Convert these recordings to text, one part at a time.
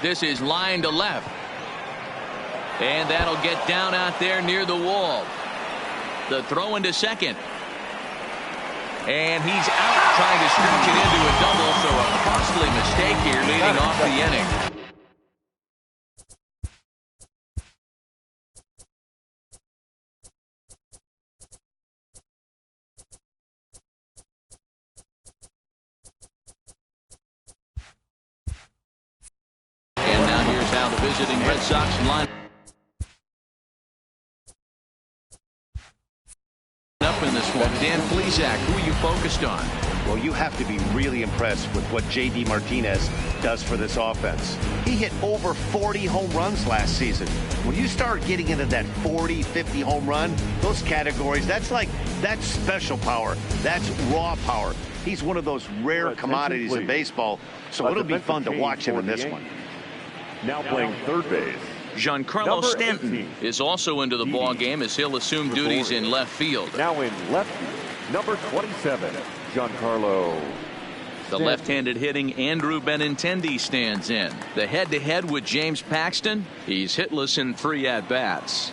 This is line to left. And that'll get down out there near the wall. The throw into second. And he's out trying to stretch it into a double, so a costly mistake here leading off the inning. And now here's how the visiting Red Sox line up in this one. Dan Plesac, who are you focused on? Well, you have to be really impressed with what J.D. Martinez does for this offense. He hit over 40 home runs last season. When you start getting into that 40, 50 home run, those categories, that's special power. That's raw power. He's one of those rare commodities in baseball, so it'll be fun to watch him in this one. Now playing third base, Giancarlo Stanton is also into the ball game as he'll assume duties in left field. Now in left field, number 27, Giancarlo. The left-handed hitting Andrew Benintendi stands in. The head-to-head with James Paxton. He's hitless in 3 at-bats.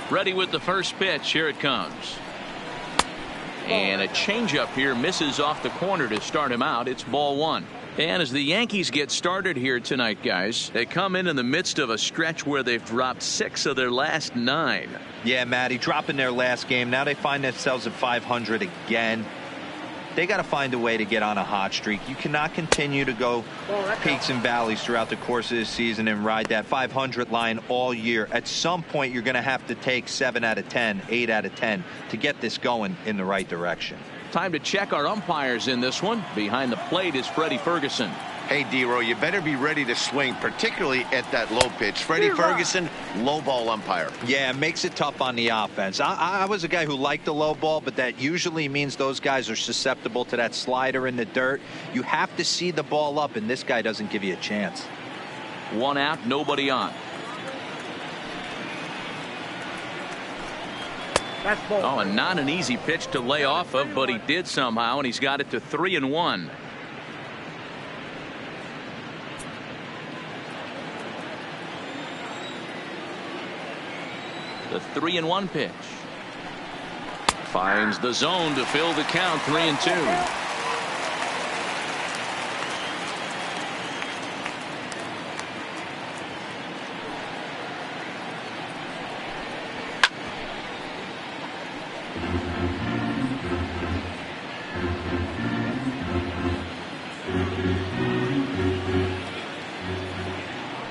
Ready with the first pitch. Here it comes. And a changeup here misses off the corner to start him out. It's ball 1. And as the Yankees get started here tonight, guys, they come in the midst of a stretch where they've dropped 6 of their last 9. Yeah, Matty, dropping their last game. Now they find themselves at 500 again. They got to find a way to get on a hot streak. You cannot continue to go peaks and valleys throughout the course of this season and ride that 500 line all year. At some point, you're going to have to take 7 out of 10, 8 out of 10 to get this going in the right direction. Time to check our umpires in this one. Behind the plate is Freddie Ferguson. Hey, D-Row, you better be ready to swing, particularly at that low pitch. Freddie Ferguson, low ball umpire. Yeah, it makes it tough on the offense. I was a guy who liked the low ball, but that usually means those guys are susceptible to that slider in the dirt. You have to see the ball up, and this guy doesn't give you a chance. 1 out, nobody on. Oh, and not an easy pitch to lay off of, but he did somehow, and he's got it to 3-1. The 3-1 pitch. Finds the zone to fill the count. 3-2.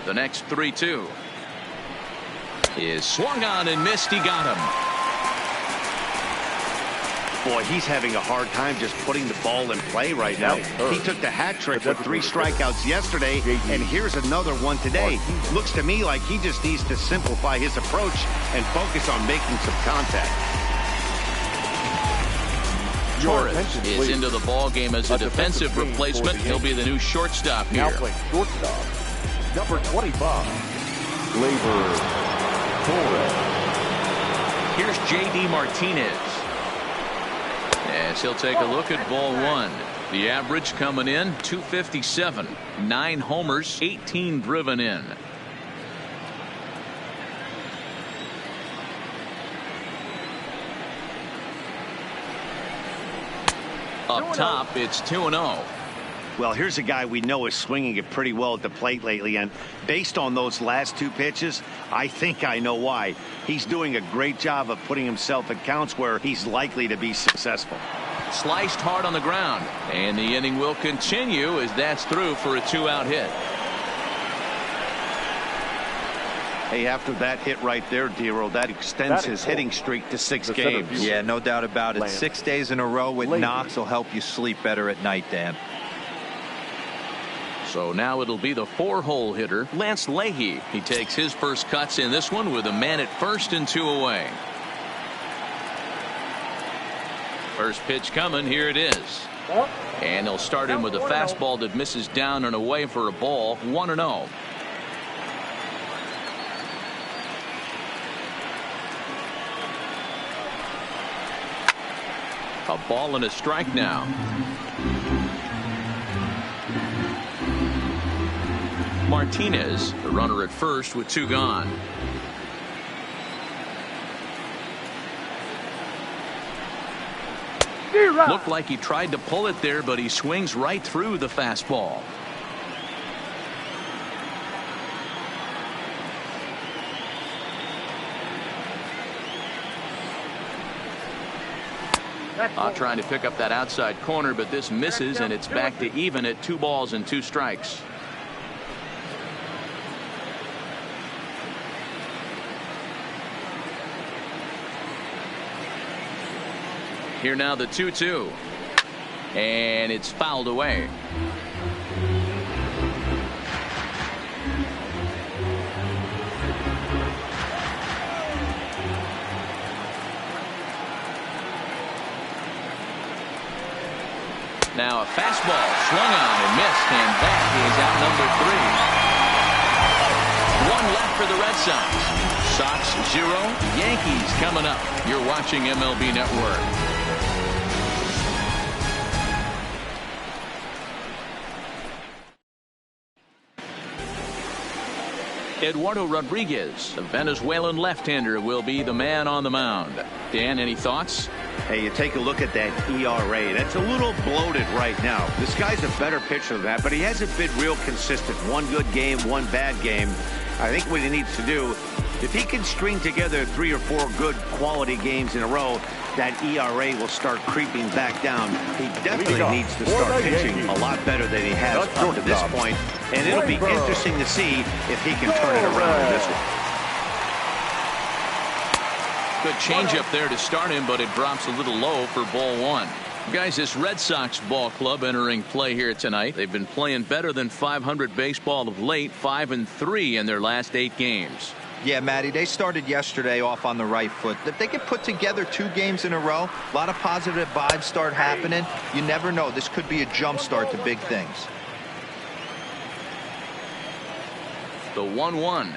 The next 3-2 is swung on and missed. He got him. Boy, he's having a hard time just putting the ball in play right now. He took the hat trick with 3 strikeouts yesterday, and here's another one today. Looks to me like he just needs to simplify his approach and focus on making some contact. Torres is into the ball game as a defensive replacement. He'll be the new shortstop here. Now playing shortstop, number 25, Gleyber Torres. Here's J.D. Martinez. As he'll take a look at ball 1. The average coming in 257. 9 homers, 18 driven in. Up top, it's 2-0. Well, here's a guy we know is swinging it pretty well at the plate lately, and based on those last 2 pitches, I think I know why. He's doing a great job of putting himself at counts where he's likely to be successful. Sliced hard on the ground, and the inning will continue as that's through for a 2-out hit. Hey, after that hit right there, D-Row, that extends his hitting streak to 6 games. Yeah, no doubt about it. 6 days in a row with knocks will help you sleep better at night, Dan. So now it'll be the 4-hole hitter, Lance Leahy. He takes his first cuts in this one with a man at first and 2 away. First pitch coming. Here it is. And they'll start him with a fastball that misses down and away for a ball. 1-0. A ball and a strike now. Martinez, the runner at first with 2 gone. Looked like he tried to pull it there, but he swings right through the fastball. Trying to pick up that outside corner, but this misses, and it's back to even at 2 balls and 2 strikes. Here now the 2-2, and it's fouled away. Now a fastball swung on and missed, and that is out number 3. 1 left for the Red Sox. Sox 0, Yankees coming up. You're watching MLB Network. Eduardo Rodriguez, the Venezuelan left-hander, will be the man on the mound. Dan, any thoughts? Hey, you take a look at that ERA. That's a little bloated right now. This guy's a better pitcher than that, but he hasn't been real consistent. 1 good game, 1 bad game. I think what he needs to do, if he can string together 3 or 4 good quality games in a row, that ERA will start creeping back down. He definitely needs to start pitching a lot better than he has up to this point, and it'll be interesting to see if he can turn it around in this one. Good changeup there to start him, but it drops a little low for ball 1. Guys, this Red Sox ball club entering play here tonight. They've been playing better than .500 baseball of late, 5-3 in their last 8 games. Yeah, Matty, they started yesterday off on the right foot. If they can put together 2 games in a row, a lot of positive vibes start happening. You never know. This could be a jump start to big things. The 1-1.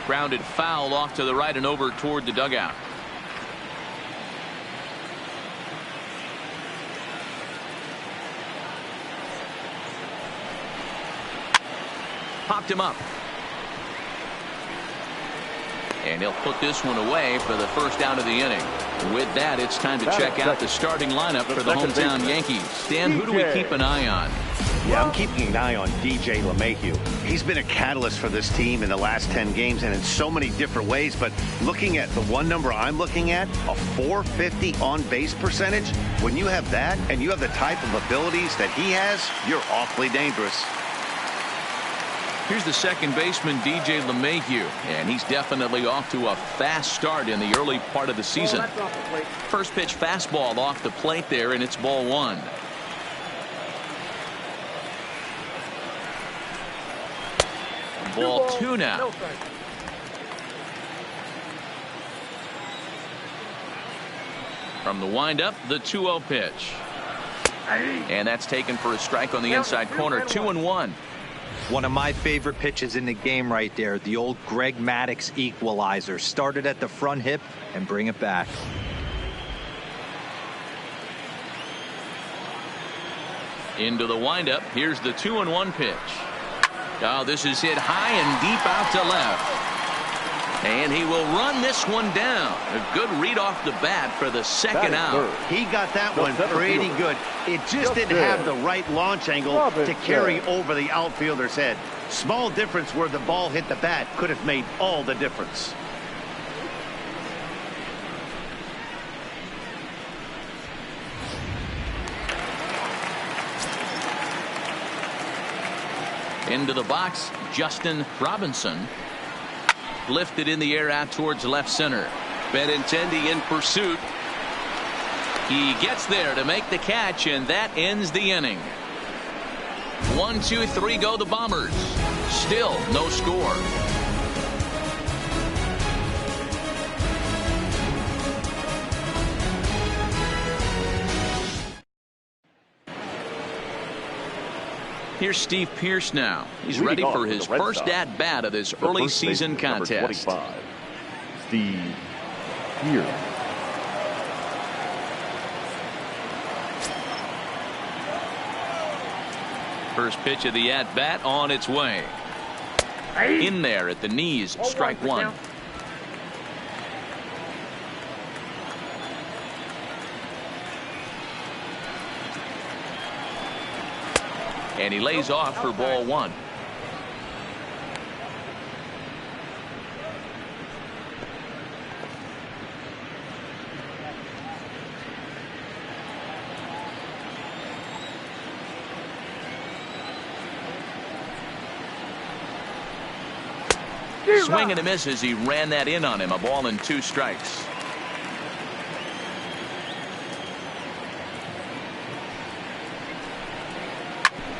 Grounded foul off to the right and over toward the dugout. Popped him up. And he'll put this one away for the first out of the inning. With that, it's time to check out the starting lineup for the hometown Yankees. Dan, who do we keep an eye on? Yeah, I'm keeping an eye on DJ LeMahieu. He's been a catalyst for this team in the last 10 games and in so many different ways. But looking at the one number I'm looking at, a .450 on-base percentage, when you have that and you have the type of abilities that he has, you're awfully dangerous. Here's the second baseman, DJ LeMahieu, and he's definitely off to a fast start in the early part of the season. First pitch fastball off the plate there, and it's ball 1. Ball 2 now. From the windup, the 2-0 pitch. And that's taken for a strike on the inside corner. 2-1. One of my favorite pitches in the game right there, the old Greg Maddux equalizer. Started at the front hip and bring it back. Into the windup. Here's the 2-1 pitch. Oh, this is hit high and deep out to left. And he will run this one down. A good read off the bat for the second out. He got that one pretty good. It just didn't have the right launch angle to carry over the outfielder's head. Small difference where the ball hit the bat could have made all the difference. Into the box, Justin Robinson. Lifted in the air out towards left center. Benintendi in pursuit. He gets there to make the catch, and that ends the inning. 1, 2, 3 go the Bombers. Still no score. Here's Steve Pearce now. He's ready for his first at-bat of this early season contest. Steve Pearce. First pitch of the at-bat on its way. In there at the knees, strike one. And he lays off for ball one. Swing and a miss as he ran that in on him. A ball and 2 strikes.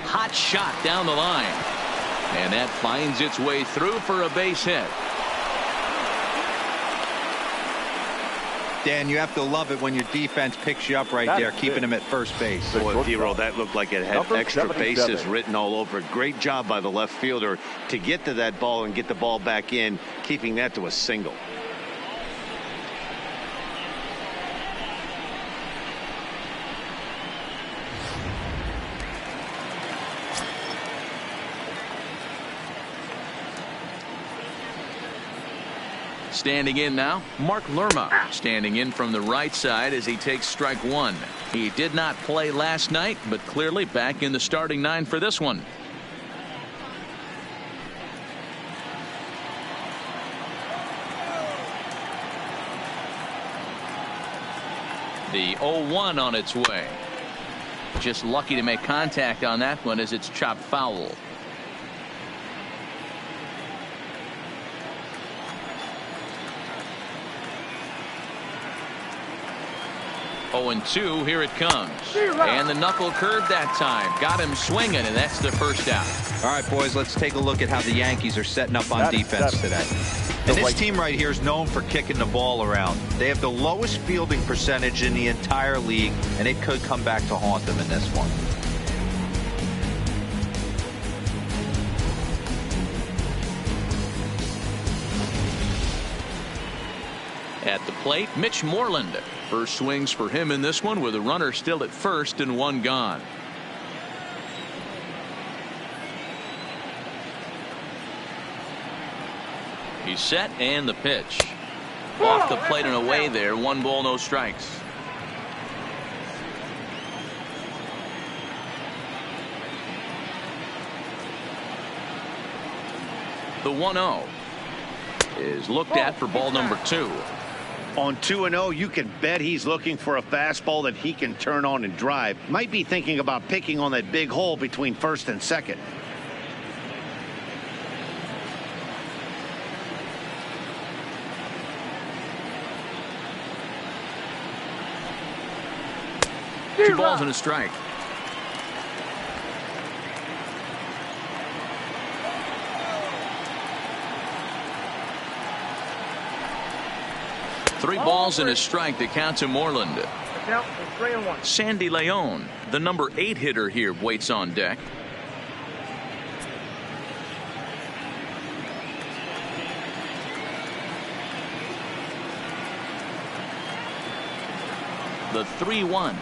Hot shot down the line. And that finds its way through for a base hit. Dan, you have to love it when your defense picks you up right there, keeping him at first base. Boy, Dero, that looked like it had extra bases written all over it. Great job by the left fielder to get to that ball and get the ball back in, keeping that to a single. Standing in now, Mark Lerma, standing in from the right side as he takes strike one. He did not play last night, but clearly back in the starting 9 for this one. The 0-1 on its way. Just lucky to make contact on that one as it's chopped foul. And 2, here it comes. And the knuckle curve that time. Got him swinging, and that's the first out. All right, boys, let's take a look at how the Yankees are setting up on defense today. And this team right here is known for kicking the ball around. They have the lowest fielding percentage in the entire league, and it could come back to haunt them in this one. At the plate, Mitch Moreland. First swings for him in this one with a runner still at first and 1 gone. He's set and the pitch. Off the plate and away there. 1 ball, no strikes. The 1-0 is looked at for ball number 2. On 2-0, you can bet he's looking for a fastball that he can turn on and drive. Might be thinking about picking on that big hole between first and second. Two balls and a strike. Three balls and a strike to count to Moreland. Sandy Leon, the number 8 hitter here, waits on deck. The 3-1.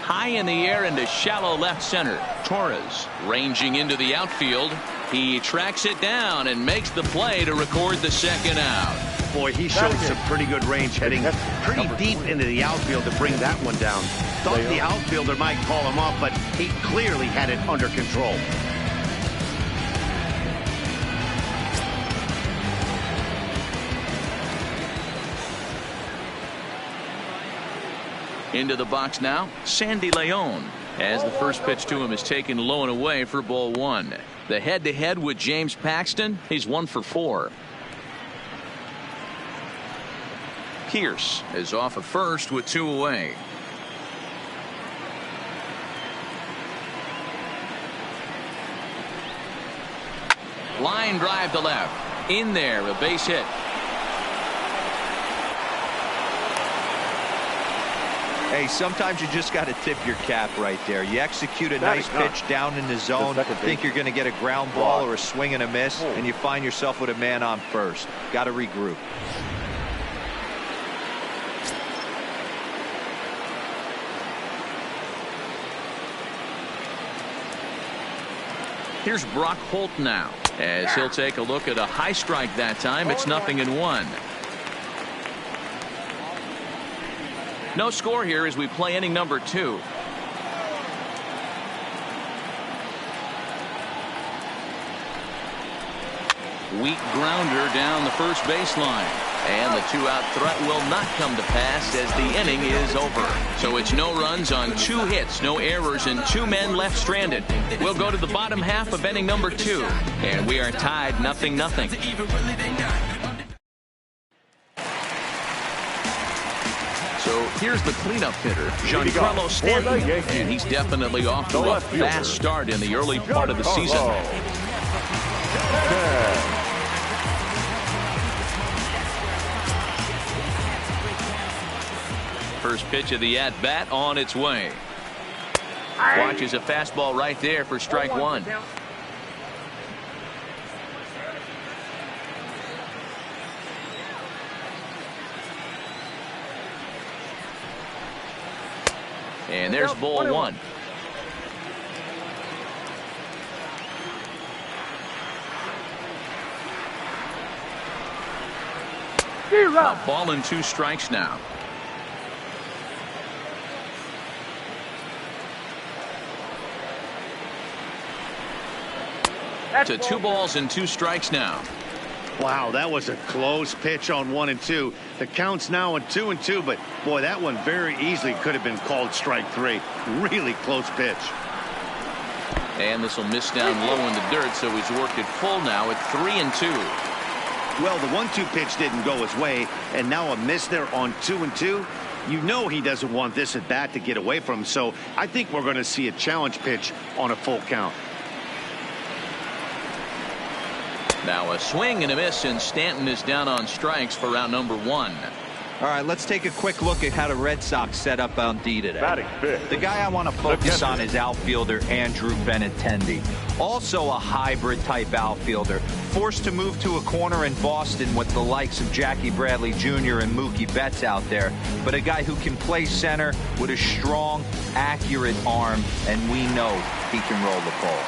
High in the air into shallow left center. Torres ranging into the outfield. He tracks it down and makes the play to record the second out. Boy, he showed some pretty good range heading pretty deep into the outfield to bring that one down. Thought the outfielder might call him off, but he clearly had it under control. Into the box now, Sandy Leon, as the first pitch to him is taken low and away for ball 1. The head-to-head with James Paxton, he's 1 for 4. Pierce is off at first with 2 away. Line drive to left. In there, a base hit. Hey, sometimes you just got to tip your cap right there. You execute a nice pitch down in the zone, think you're going to get a ground ball or a swing and a miss, and you find yourself with a man on first. Got to regroup. Here's Brock Holt now, as he'll take a look at a high strike that time. It's 0-1. No score here as we play inning number 2. Weak grounder down the first baseline. And the 2-out threat will not come to pass as the inning is over. So it's no runs on 2 hits, no errors, and 2 men left stranded. We'll go to the bottom half of inning number 2. And we are tied 0-0. So here's the cleanup hitter, Giancarlo Stanton. And he's definitely off to a fast start in the early part of the season. First pitch of the at-bat on its way. Watches a fastball right there for strike 1. And there's ball 1. A ball and 2 strikes now. To 2 balls and 2 strikes now. Wow, that was a close pitch on 1 and 2. The count's now at 2 and 2, but boy, that one very easily could have been called strike 3. Really close pitch. And this will miss down low in the dirt, so he's worked it full now at 3 and 2. Well, the 1-2 pitch didn't go his way, and now a miss there on 2 and 2. You know he doesn't want this at bat to get away from him, so I think we're going to see a challenge pitch on a full count. Now a swing and a miss, and Stanton is down on strikes for round number 1. All right, let's take a quick look at how the Red Sox set up on D today. Batting fifth. The guy I want to focus on is outfielder Andrew Benintendi. Also a hybrid type outfielder. Forced to move to a corner in Boston with the likes of Jackie Bradley Jr. and Mookie Betts out there. But a guy who can play center with a strong, accurate arm, and we know he can roll the ball.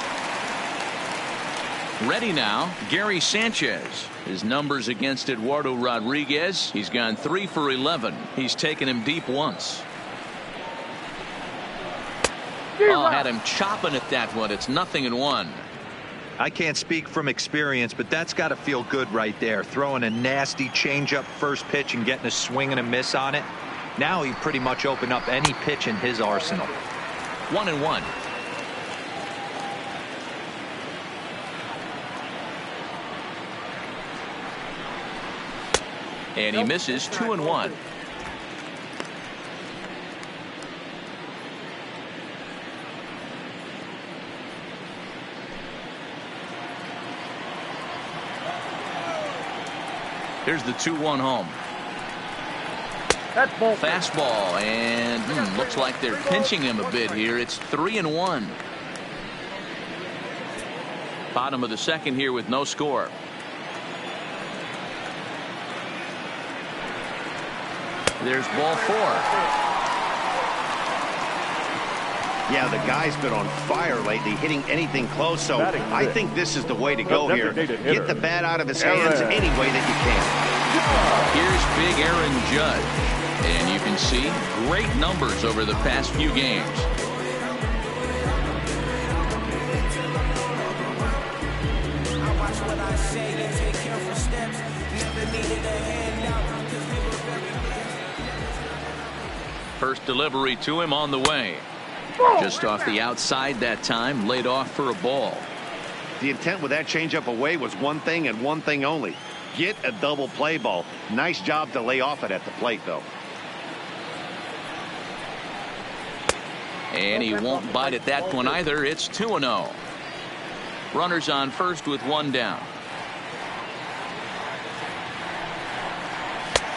Ready now, Gary Sanchez. His numbers against Eduardo Rodriguez. He's gone 3 for 11. He's taken him deep once. Oh, had him chopping at that one. It's 0-1. I can't speak from experience, but that's got to feel good right there. Throwing a nasty changeup first pitch and getting a swing and a miss on it. Now he pretty much opened up any pitch in his arsenal. 1-1. And he misses 2-1. Here's the 2-1 home. Fastball, and looks like they're pinching him a bit here. It's 3-1. Bottom of the second here with no score. There's ball 4. Yeah, the guy's been on fire lately, hitting anything close, so I think this is the way to go here. Get the bat out of his hands any way that you can. Here's big Aaron Judge, and you can see great numbers over the past few games. First delivery to him on the way. Just off the outside that time, laid off for a ball. The intent with that changeup away was one thing and one thing only. Get a double play ball. Nice job to lay off it at the plate, though. And he won't bite at that one either. It's 2-0. Runners on first with 1 down.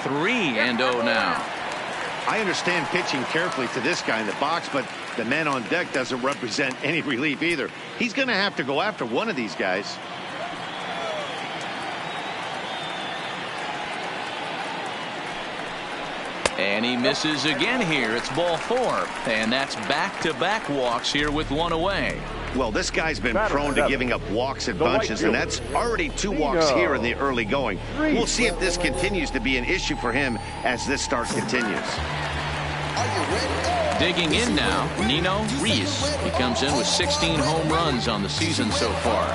3-0 now. I understand pitching carefully to this guy in the box, but the man on deck doesn't represent any relief either. He's going to have to go after one of these guys. And he misses again here. It's ball 4. And that's back-to-back walks here with 1 away. Well, this guy's been prone to giving up walks and bunches, and that's already 2 walks here in the early going. We'll see if this continues to be an issue for him as this start continues. Digging in now, Nino Reese. He comes in with 16 home runs on the season so far.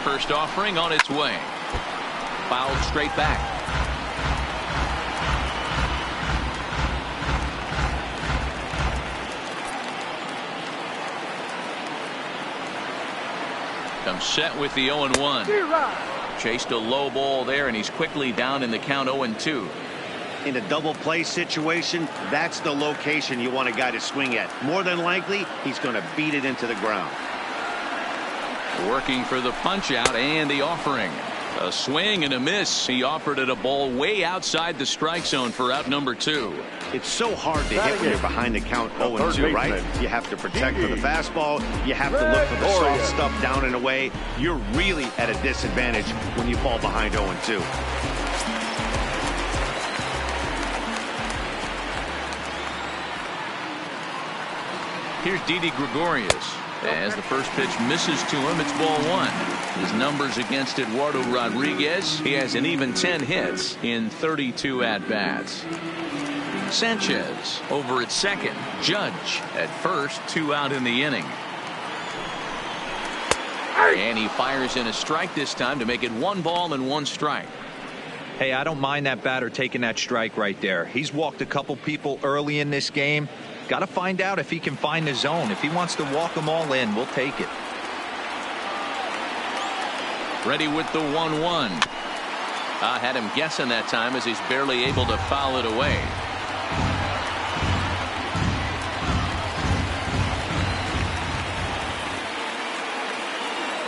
First offering on its way. Fouled straight back. Comes set with the 0-1. Chased a low ball there, and he's quickly down in the count 0-2. In a double play situation, that's the location you want a guy to swing at. More than likely, he's going to beat it into the ground. Working for the punch out and the offering. A swing and a miss. He offered it a ball way outside the strike zone for out number 2. It's so hard to hit when you're behind the count 0-2, right? You have to protect for the fastball. You have to look for the soft stuff down and away. You're really at a disadvantage when you fall behind 0-2. Here's Didi Gregorius. As the first pitch misses to him, it's ball 1. His numbers against Eduardo Rodriguez, he has an even 10 hits in 32 at-bats. Sanchez over at second. Judge at first, 2 out in the inning. And he fires in a strike this time to make it 1 ball and 1 strike. Hey, I don't mind that batter taking that strike right there. He's walked a couple people early in this game. Got to find out if he can find the zone. If he wants to walk them all in, we'll take it. Ready with the 1-1. Had him guessing that time as he's barely able to foul it away.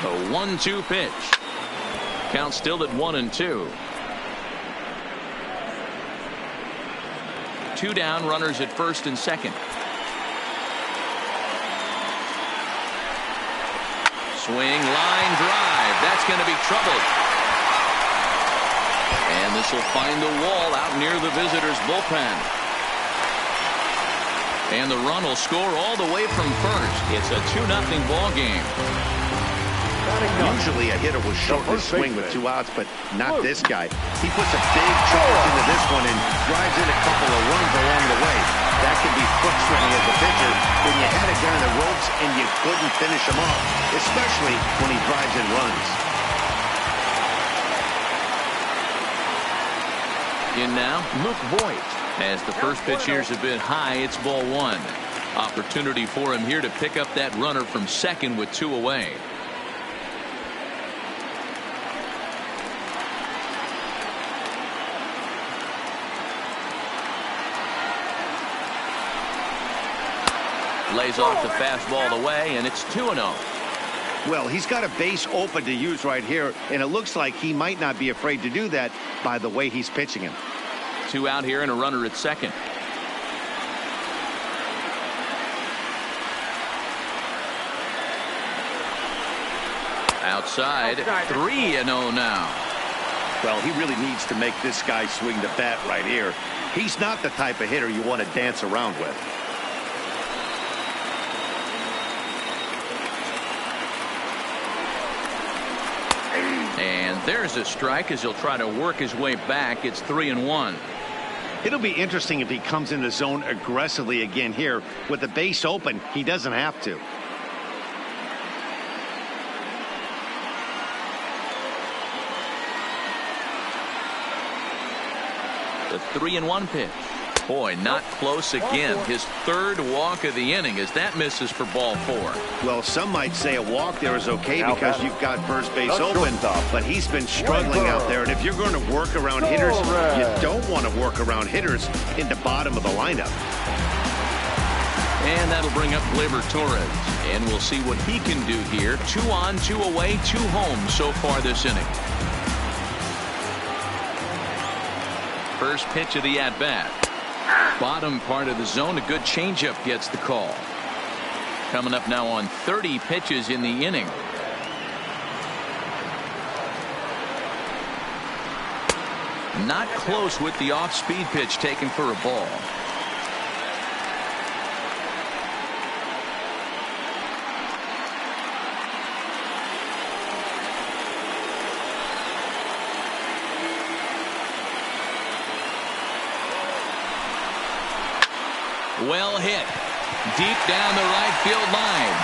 A 1-2 pitch. Count still at 1-2. 2 down, runners at first and second. Swing, line drive. That's going to be troubled. And this will find the wall out near the visitors' bullpen. And the run will score all the way from first. It's a 2-0 ball game. Usually a hitter will shorten his swing with 2 outs, but not this guy. He puts a big charge into this one and drives in a couple of runs along the way. That can be frustrating as a pitcher when you had a guy on the ropes and you couldn't finish him off, especially when he drives in runs. In now, Luke Voigt. As the first pitch here's a bit high, it's ball 1. Opportunity for him here to pick up that runner from second with 2 away. Lays off the fastball away, and it's 2-0. Well, he's got a base open to use right here, and it looks like he might not be afraid to do that by the way he's pitching him. 2 out here and a runner at second. Outside, 3-0 now. Well, he really needs to make this guy swing the bat right here. He's not the type of hitter you want to dance around with. And there's a strike as he'll try to work his way back. It's 3-1. It'll be interesting if he comes in the zone aggressively again here. With the base open, he doesn't have to. The 3-1 pitch. Boy, not close again. His 3rd walk of the inning as that misses for ball 4. Well, some might say a walk there is okay because you've got first base open, but he's been struggling out there. And if you're going to work around hitters, you don't want to work around hitters in the bottom of the lineup. And that'll bring up Gleyber Torres. And we'll see what he can do here. 2 on, 2 away, 2 home so far this inning. First pitch of the at-bat. Bottom part of the zone, a good changeup gets the call. Coming up now on 30 pitches in the inning. Not close with the off-speed pitch taken for a ball. Well hit. Deep down the right field line.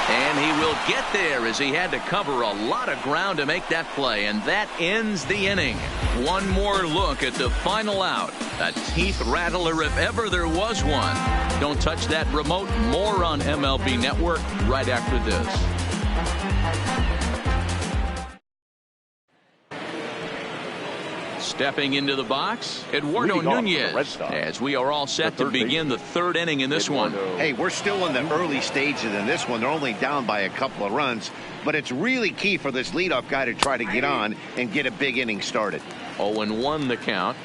And he will get there as he had to cover a lot of ground to make that play. And that ends the inning. One more look at the final out. A teeth rattler if ever there was one. Don't touch that remote. More on MLB Network right after this. Stepping into the box, Eduardo Nunez, as we are all set to begin the third inning in this one. Hey, we're still in the early stages in this one. They're only down by a couple of runs, but it's really key for this leadoff guy to try to get on and get a big inning started. 0-1 the count.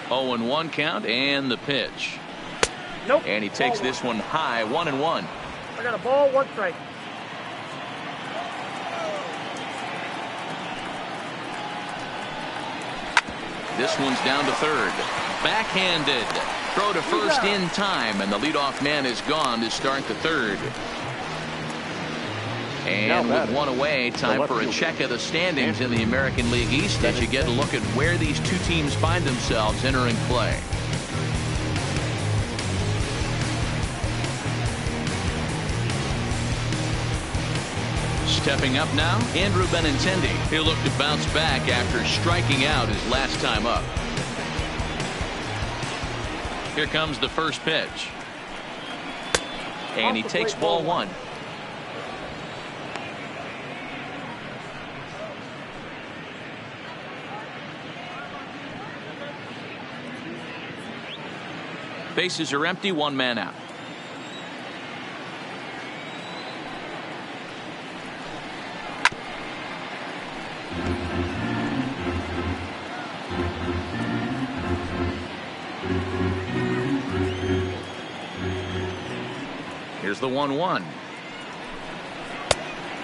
0-1 count and the pitch. Nope. And he takes this one high, 1-1. I got a ball, 1 strike. This one's down to third. Backhanded. Throw to first in time, and the leadoff man is gone to start the third. And with one away, time for a check of the standings in the American League East as you get a look at where these two teams find themselves entering play. Stepping up now, Andrew Benintendi. He'll look to bounce back after striking out his last time up. Here comes the first pitch. And he takes ball one. Bases are empty, one man out. Here's the 1-1.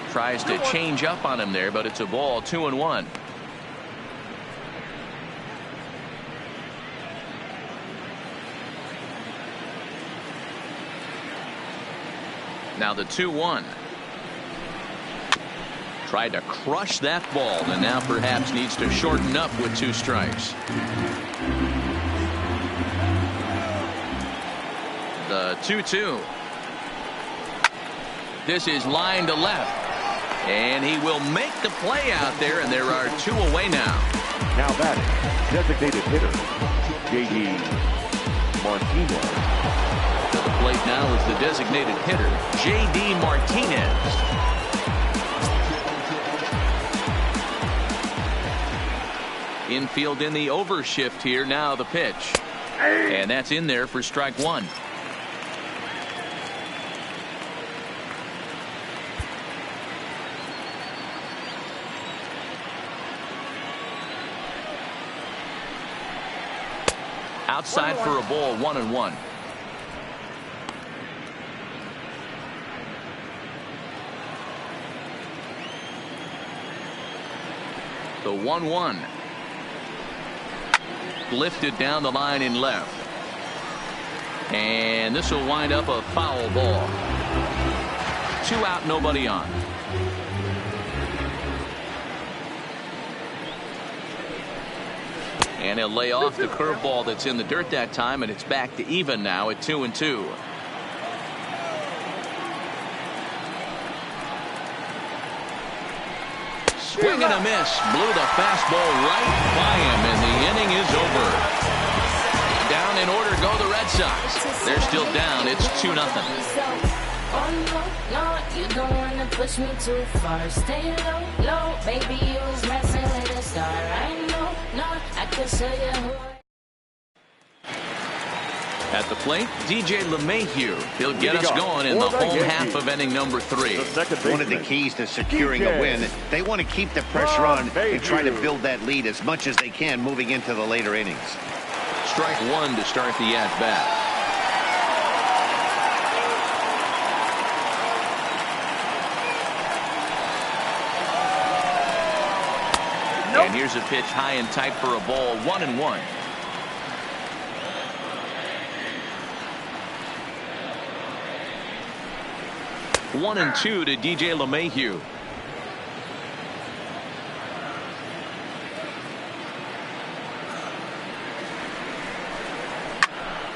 Tries to change up on him there, but it's a ball, 2-1. Now the 2-1. Tried to crush that ball and now perhaps needs to shorten up with 2 strikes. The 2-2. This is line to left. And he will make the play out there, and there are 2 away now. Now batting, designated hitter, J.D. Martinez. To the plate now is the designated hitter, J.D. Martinez. Infield in the overshift here. Now the pitch. And that's in there for strike 1. Outside for a ball, 1-1. The 1-1. Lifted down the line in left. And this will wind up a foul ball. 2 out, nobody on. And he'll lay off the curveball that's in the dirt that time, and it's back to even now at 2-2. Swing and a miss. Blew the fastball right by him, and the inning is over. Down in order go the Red Sox. They're still down. It's 2-0. Oh, no, you don't want to push me too far. Stay low, low, baby, you was messing with a star. I know, no, I can show you who. At the plate, DJ LeMahieu. He'll get us going in the home half of inning number 3. One of the keys to securing a win, they want to keep the pressure on and try to build that lead as much as they can moving into the later innings. Strike 1 to start the at-bat. And here's a pitch high and tight for a ball, 1-1. One and 2 to DJ LeMahieu.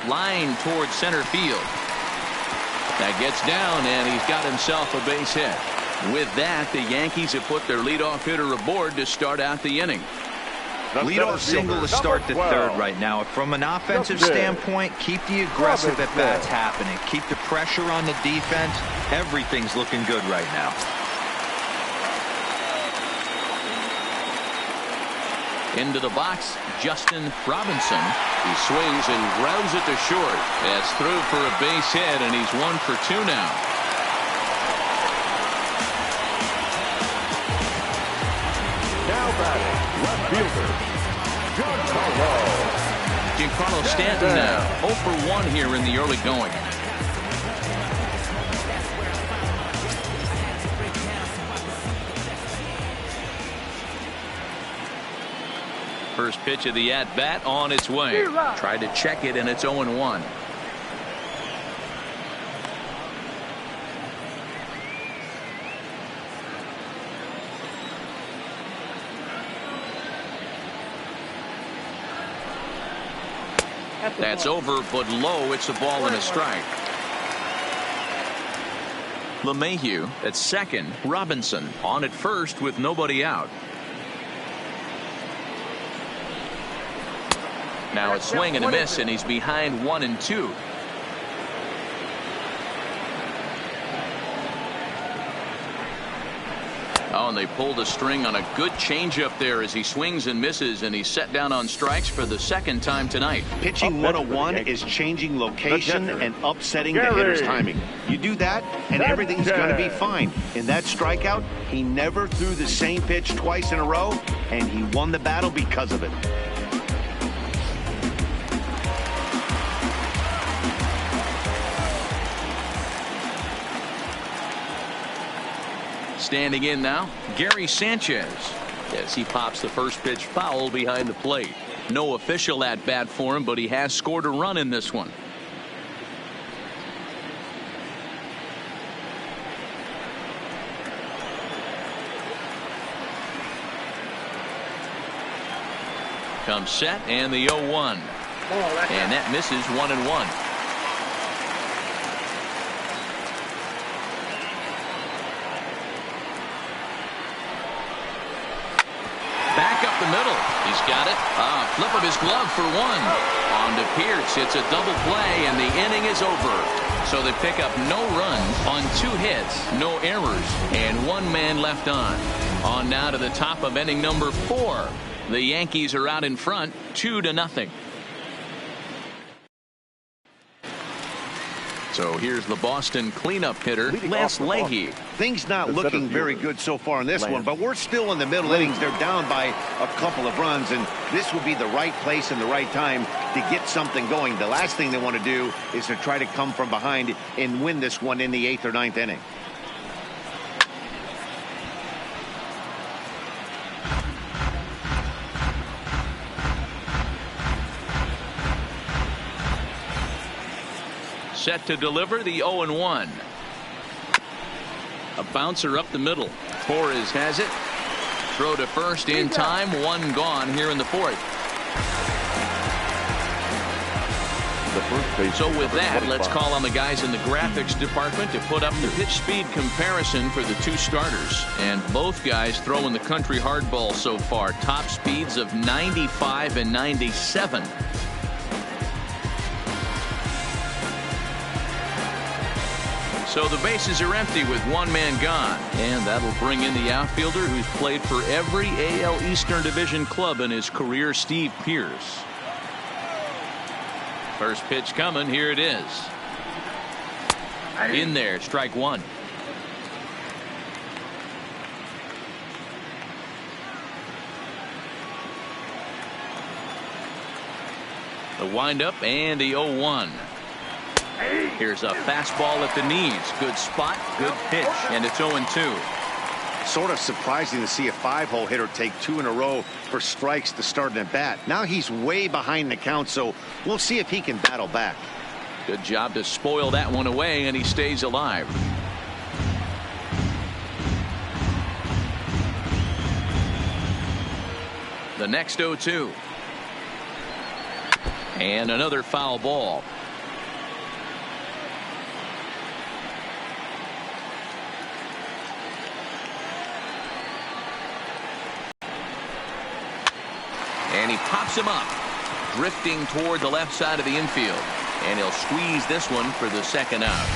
line towards center field. That gets down, and he's got himself a base hit. With that, the Yankees have put their leadoff hitter aboard to start out the inning. Leadoff single to start the third right now. From an offensive standpoint, keep the aggressive at-bats happening. Keep the pressure on the defense. Everything's looking good right now. Into the box, Justin Robinson. He swings and grounds it to short. That's through for a base hit, and he's 1 for 2 now. Now batting, left fielder, Giancarlo Stanton now 0 for 1 here in the early going. First pitch of the at-bat on its way. Tried to check it, and it's 0-1. That's over, but low. It's a ball and a strike. LeMahieu at second. Robinson on at first with nobody out. Now a swing and a miss, and he's behind 1 and 2. Oh, and they pulled a string on a good changeup there as he swings and misses, and he's set down on strikes for the second time tonight. Pitching 101 is changing location and upsetting the hitter's timing. You do that, and everything's going to be fine. In that strikeout, he never threw the same pitch twice in a row, and he won the battle because of it. Standing in now, Gary Sanchez, as he pops the first pitch foul behind the plate. No official at bat for him, but he has scored a run in this one. Comes set, and the 0-1. And that misses 1-1. Back up the middle. He's got it. Flip of his glove for 1. On to Pierce. It's a double play, and the inning is over. So they pick up no runs on 2 hits, no errors, and 1 man left on. On now to the top of inning number 4. The Yankees are out in front, 2-0. So here's the Boston cleanup hitter, Les Leahy. Things not looking very good so far in this one, but we're still in the middle innings. They're down by a couple of runs, and this would be the right place and the right time to get something going. The last thing they want to do is to try to come from behind and win this one in the 8th or 9th inning. Set to deliver the 0-1. A bouncer up the middle. Torres has it. Throw to first in time. 1 gone here in the 4th. So with that, let's call on the guys in the graphics department to put up the pitch speed comparison for the 2 starters. And both guys throwing the country hardball so far. Top speeds of 95 and 97. So the bases are empty with 1 man gone. And that'll bring in the outfielder who's played for every AL Eastern Division club in his career, Steve Pierce. First pitch coming. Here it is. In there, strike 1. The windup and the 0-1. Here's a fastball at the knees. Good spot, good pitch, and it's 0-2. Sort of surprising to see a 5-hole hitter take 2 in a row for strikes to start an at bat. Now he's way behind the count, so we'll see if he can battle back. Good job to spoil that one away, and he stays alive. The next 0-2. And another foul ball. And he pops him up, drifting toward the left side of the infield. And he'll squeeze this one for the second out.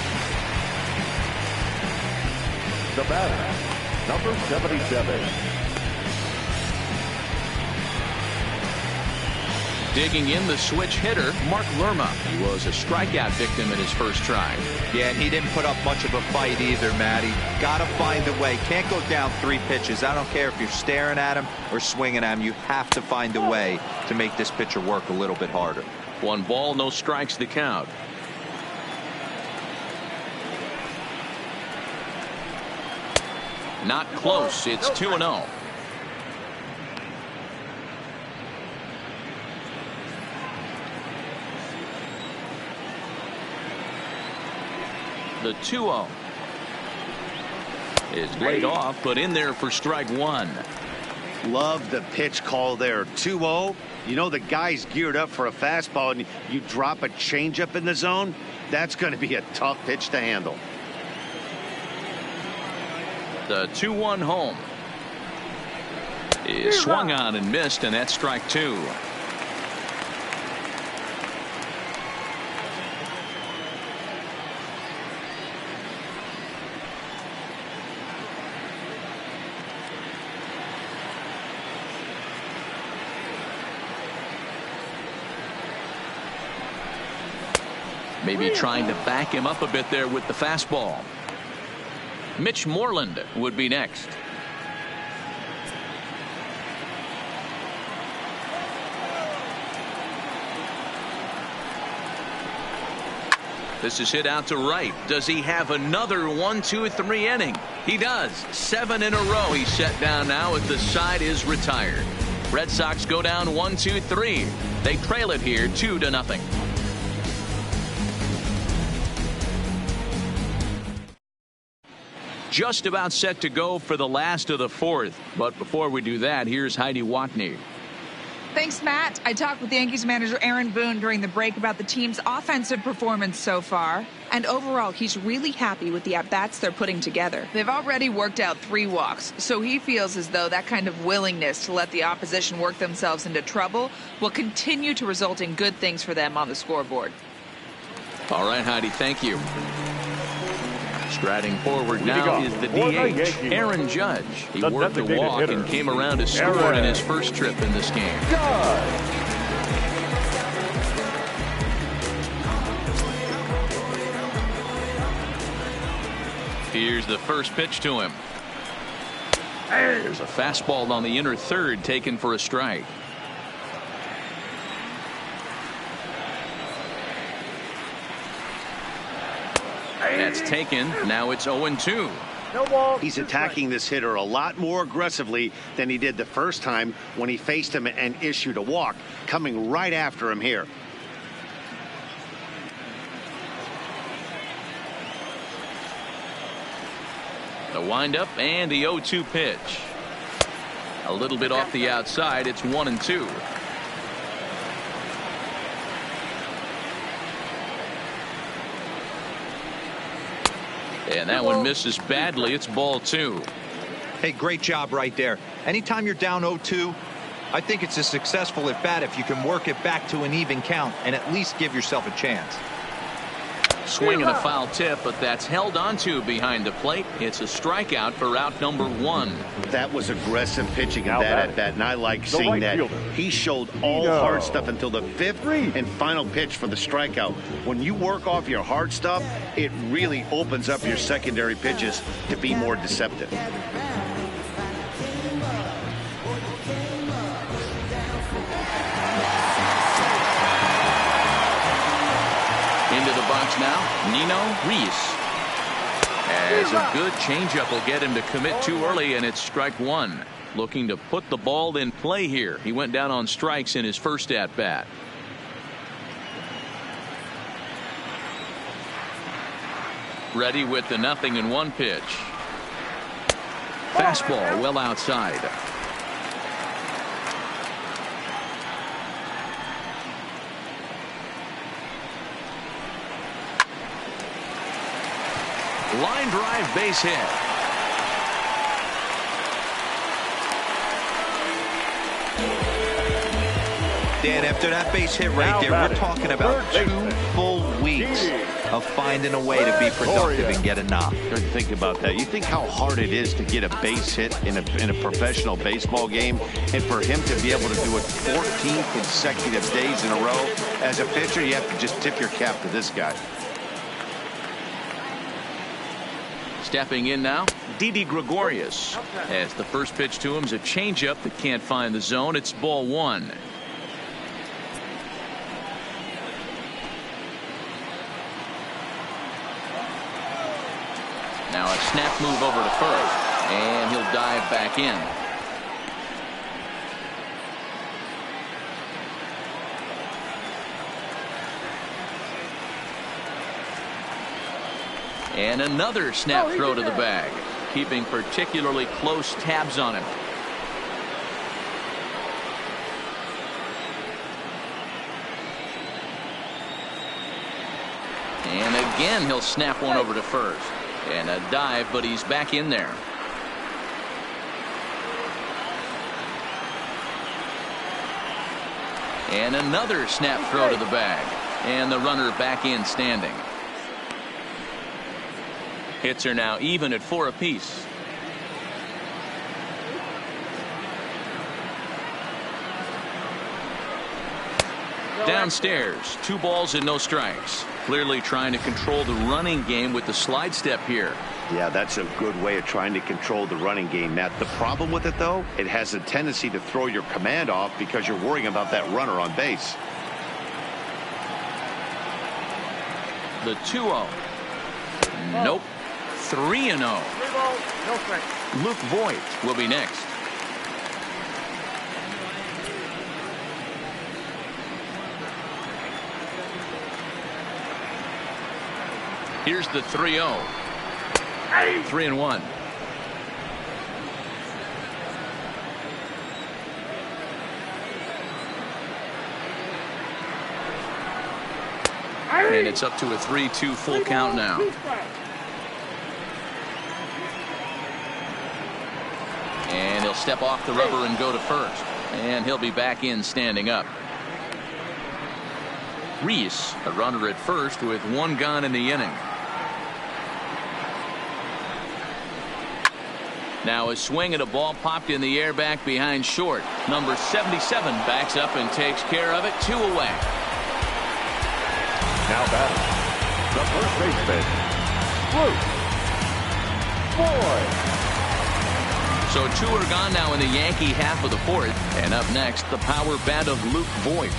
The batter, number 77. Digging in, the switch hitter, Mark Lerma. He was a strikeout victim in his first try. Yeah, and he didn't put up much of a fight either, Matty. Got to find a way. Can't go down 3 pitches. I don't care if you're staring at him or swinging at him. You have to find a way to make this pitcher work a little bit harder. 1 ball, no strikes, the count. Not close. It's 2-0. The 2-0 is laid off, but in there for strike 1. Love the pitch call there. 2-0. You know the guy's geared up for a fastball, and you drop a changeup in the zone. That's going to be a tough pitch to handle. The 2-1 home is swung on and missed, and that's strike 2. Maybe trying to back him up a bit there with the fastball. Mitch Moreland would be next. This is hit out to right. Does he have another 1, 2, 3 inning? He does. 7 in a row. He's set down now as the side is retired. Red Sox go down 1, 2, 3. They trail it here 2-0. Just about set to go for the last of the 4th. But before we do that, here's Heidi Watney. Thanks, Matt. I talked with Yankees manager Aaron Boone during the break about the team's offensive performance so far. And overall, he's really happy with the at-bats they're putting together. They've already worked out 3 walks, so he feels as though that kind of willingness to let the opposition work themselves into trouble will continue to result in good things for them on the scoreboard. All right, Heidi, thank you. Striding forward now is the DH, Aaron Judge. He worked the walk and came around to score in his first trip in this game. Here's the first pitch to him. There's a fastball on the inner third taken for a strike. That's taken. Now it's 0-2. No ball. He's attacking this hitter a lot more aggressively than he did the first time when he faced him and issued a walk, coming right after him here. The windup and the 0-2 pitch. A little bit off the outside. It's 1-2. And that one misses badly. It's ball 2. Hey, great job right there. Anytime you're down 0-2, I think it's a successful at bat if you can work it back to an even count and at least give yourself a chance. Swing and a foul tip, but that's held onto behind the plate. It's a strikeout for out number 1. That was aggressive pitching in that at bat, and I like seeing that. He showed all hard stuff until the 5th and final pitch for the strikeout. When you work off your hard stuff, it really opens up your secondary pitches to be more deceptive. Into the box now, Nino Reese. As a good changeup will get him to commit too early, and it's strike 1. Looking to put the ball in play here. He went down on strikes in his first at bat. Ready with the 0-1 pitch. Fastball well outside. Line drive, base hit. Dan, after that base hit right there, we're talking about 2 full weeks of finding a way to be productive and get a knock. Think about that. You think how hard it is to get a base hit in a professional baseball game, and for him to be able to do it 14 consecutive days in a row. As a pitcher, you have to just tip your cap to this guy. Stepping in now, Didi Gregorius. As the first pitch to him is a changeup that can't find the zone. It's ball 1. Now a snap move over to first, and he'll dive back in. And another snap throw to the bag, keeping particularly close tabs on him. And again, he'll snap one over to first. And a dive, but he's back in there. And another snap throw to the bag. And the runner back in standing. Hits are now even at 4 apiece. Downstairs, 2 balls and no strikes. Clearly trying to control the running game with the slide step here. Yeah, that's a good way of trying to control the running game, Matt. The problem with it, though, it has a tendency to throw your command off because you're worrying about that runner on base. The 2-0. Nope. 3-0. No strike. Luke Voigt will be next. Here's the 3-0. 3-1. And it's up to a 3-2 full count now. And he'll step off the rubber and go to first. And he'll be back in standing up. Reese, a runner at first with 1 gone in the inning. Now a swing at a ball popped in the air back behind short. Number 77 backs up and takes care of it. 2 away. Now batting, the first baseman, Luke Voigt. So 2 are gone now in the Yankee half of the 4th. And up next, the power bat of Luke Voigt.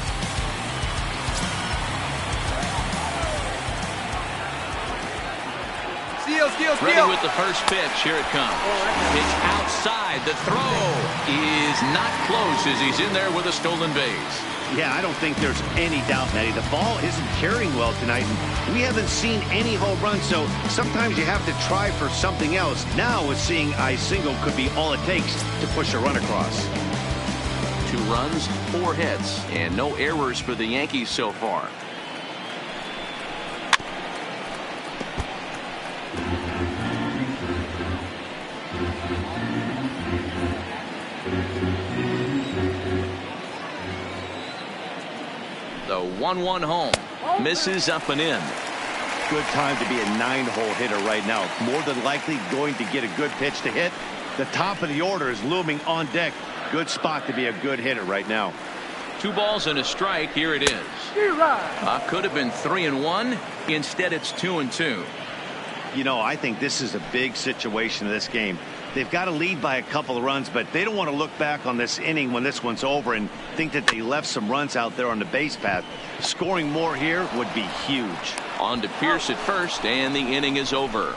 Ready with the first pitch. Here it comes. Pitch outside. The throw is not close as he's in there with a stolen base. Yeah, I don't think there's any doubt, Matty. The ball isn't carrying well tonight, and we haven't seen any home runs, so sometimes you have to try for something else. Now, with seeing a single could be all it takes to push a run across. 2 runs, 4 hits, and no errors for the Yankees so far. The 1-1 home. Misses up and in. Good time to be a 9-hole hitter right now. More than likely going to get a good pitch to hit. The top of the order is looming on deck. Good spot to be a good hitter right now. 2 balls and a strike. Here it is. Could have been 3-1. Instead, it's 2-2. You know, I think this is a big situation in this game. They've got to lead by a couple of runs, but they don't want to look back on this inning when this one's over and think that they left some runs out there on the base path. Scoring more here would be huge. On to Pierce at first, and the inning is over.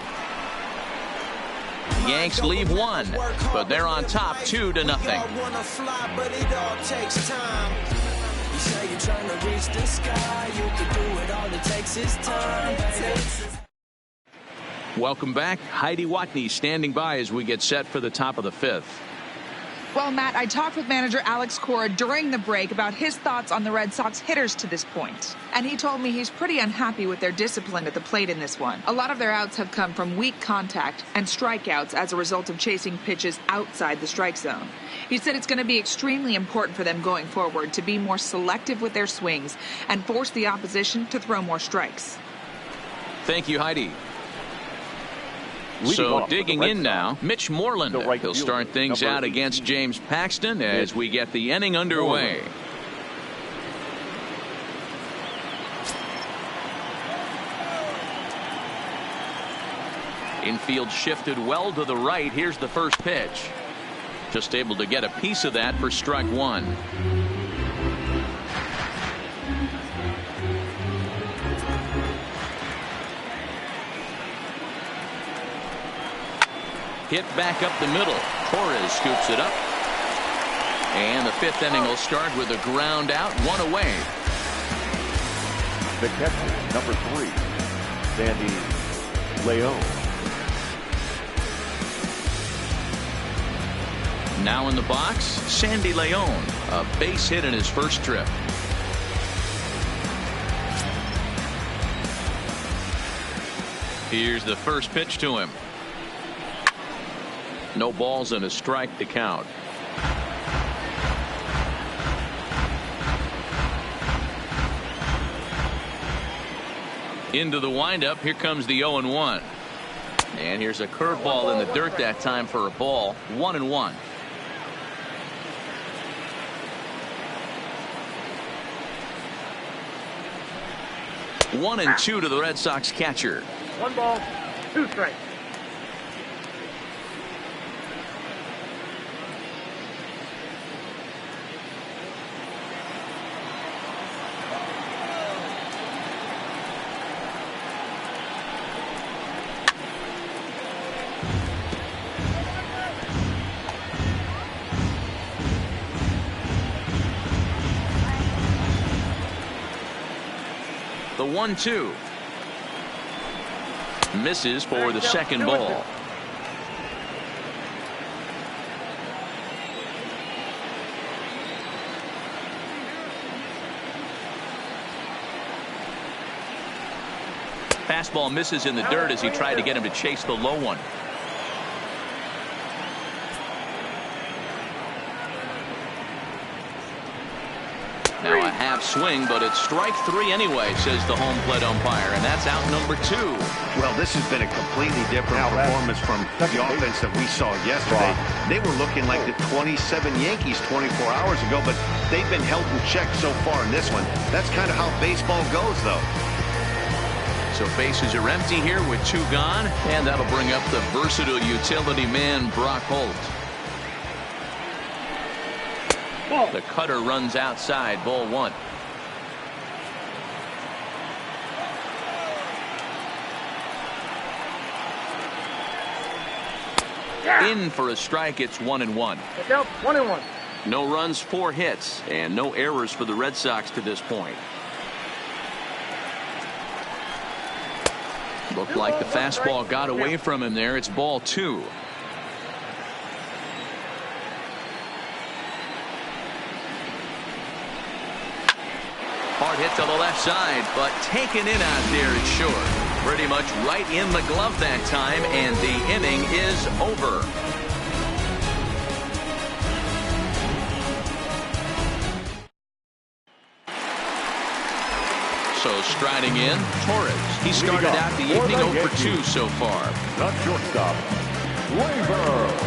Yanks leave 1, but they're on top 2-0. Welcome back. Heidi Watney standing by as we get set for the top of the 5th. Well, Matt, I talked with manager Alex Cora during the break about his thoughts on the Red Sox hitters to this point. And he told me he's pretty unhappy with their discipline at the plate in this one. A lot of their outs have come from weak contact and strikeouts as a result of chasing pitches outside the strike zone. He said it's going to be extremely important for them going forward to be more selective with their swings and force the opposition to throw more strikes. Thank you, Heidi. So digging in now, Mitch Moreland. He'll start things out against James Paxton as we get the inning underway. Infield shifted well to the right. Here's the first pitch. Just able to get a piece of that for strike one. Hit back up the middle. Torres scoops it up. And the fifth inning will start with a ground out, one away. The catcher, number 3, Sandy Leon. Now in the box, Sandy Leon. A base hit in his first trip. Here's the first pitch to him. No balls and a strike to count. Into the windup. Here comes the 0-1. And here's a curveball in the dirt that time for a ball. 1-1. One and two to the Red Sox catcher. 1 ball, 2 strikes. The 1-2. Misses for the second ball. Fastball misses in the dirt as he tried to get him to chase the low one. Now a half swing, but it's strike 3 anyway, says the home plate umpire, and that's out number 2. Well, this has been a completely different performance from the offense that we saw yesterday. They were looking like the 27 Yankees 24 hours ago, but they've been held in check so far in this one. That's kind of how baseball goes, though. So bases are empty here with 2 gone, and that'll bring up the versatile utility man Brock Holt. The cutter runs outside, ball 1. In for a strike. It's 1-1. 1-1. No runs, 4 hits, and no errors for the Red Sox to this point. Looked like the fastball got away from him there. It's ball 2. Hard hit to the left side, but taken in out there, it's short. Pretty much right in the glove that time, and the inning is over. So striding in, Torres. He started out the evening 0 for 2 so far. The shortstop, Torres.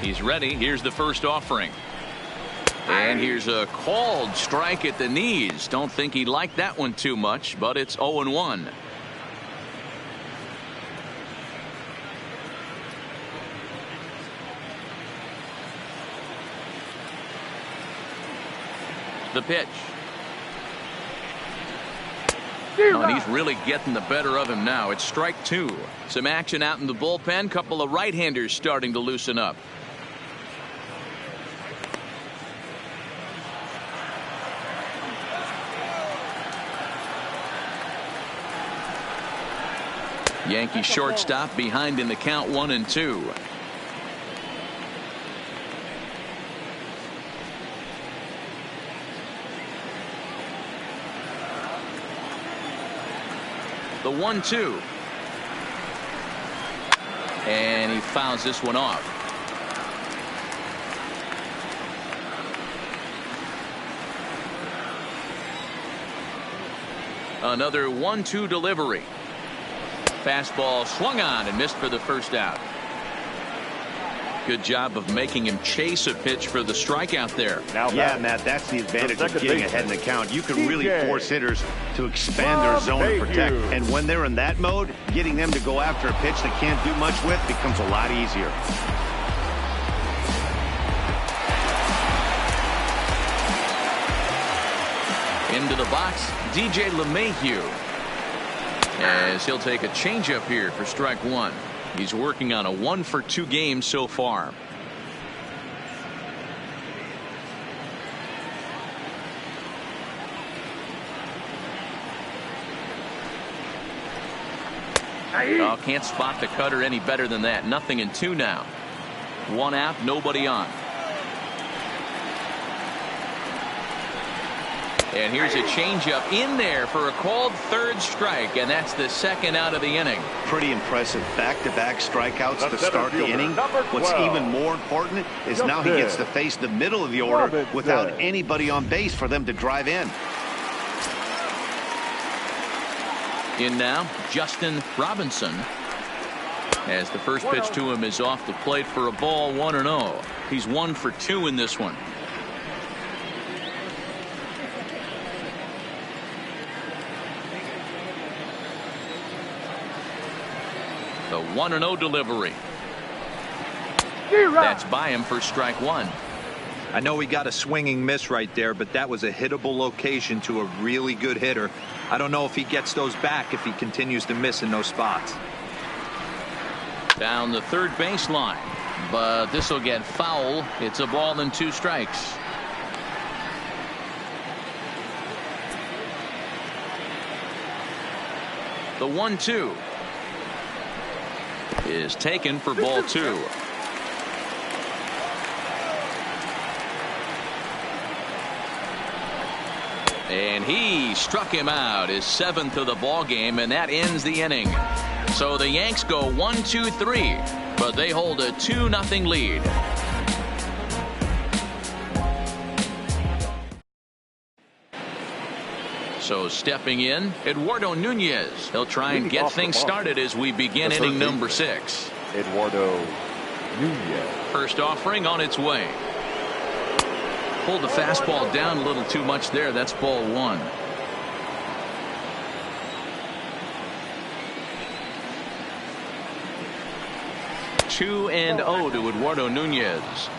He's ready. Here's the first offering. And here's a called strike at the knees. Don't think he liked that one too much, but it's 0-1. The pitch. Oh, and he's really getting the better of him now. It's strike 2. Some action out in the bullpen. Couple of right-handers starting to loosen up. Yankee shortstop behind in the count 1-2. The 1-2. And he fouls this one off. Another 1-2 delivery. Fastball swung on and missed for the first out. Good job of making him chase a pitch for the strikeout there. Yeah, Matt, that's the advantage of getting ahead in the count. You can really force hitters to expand their zone and protect. And when they're in that mode, getting them to go after a pitch they can't do much with becomes a lot easier. Into the box, DJ LeMahieu, as he'll take a changeup here for strike one. He's working on a 1-for-2 game so far. Oh, can't spot the cutter any better than that. 0-2 now. 1 out, nobody on. And here's a changeup in there for a called third strike, and that's the second out of the inning. Pretty impressive back-to-back strikeouts to start the inning. What's even more important is now he gets to face the middle of the order without anybody on base for them to drive in. In now, Justin Robinson, as the first pitch to him is off the plate for a ball. 1-0. He's 1 for 2 in this one. The 1-0 delivery. That's by him for strike one. I know he got a swinging miss right there, but that was a hittable location to a really good hitter. I don't know if he gets those back if he continues to miss in those spots. Down the third baseline, but this will get foul. It's a ball and 2 strikes. The 1-2 is taken for ball 2. And he struck him out, his 7th of the ball game, and that ends the inning. So the Yanks go 1-2-3, but they hold a 2-0 lead. So stepping in, Eduardo Nunez. He'll try and get things started as we begin inning number 6. Eduardo Nunez. First offering on its way. Pulled the fastball down a little too much there. That's ball 1. Two and 0 to Eduardo Nunez.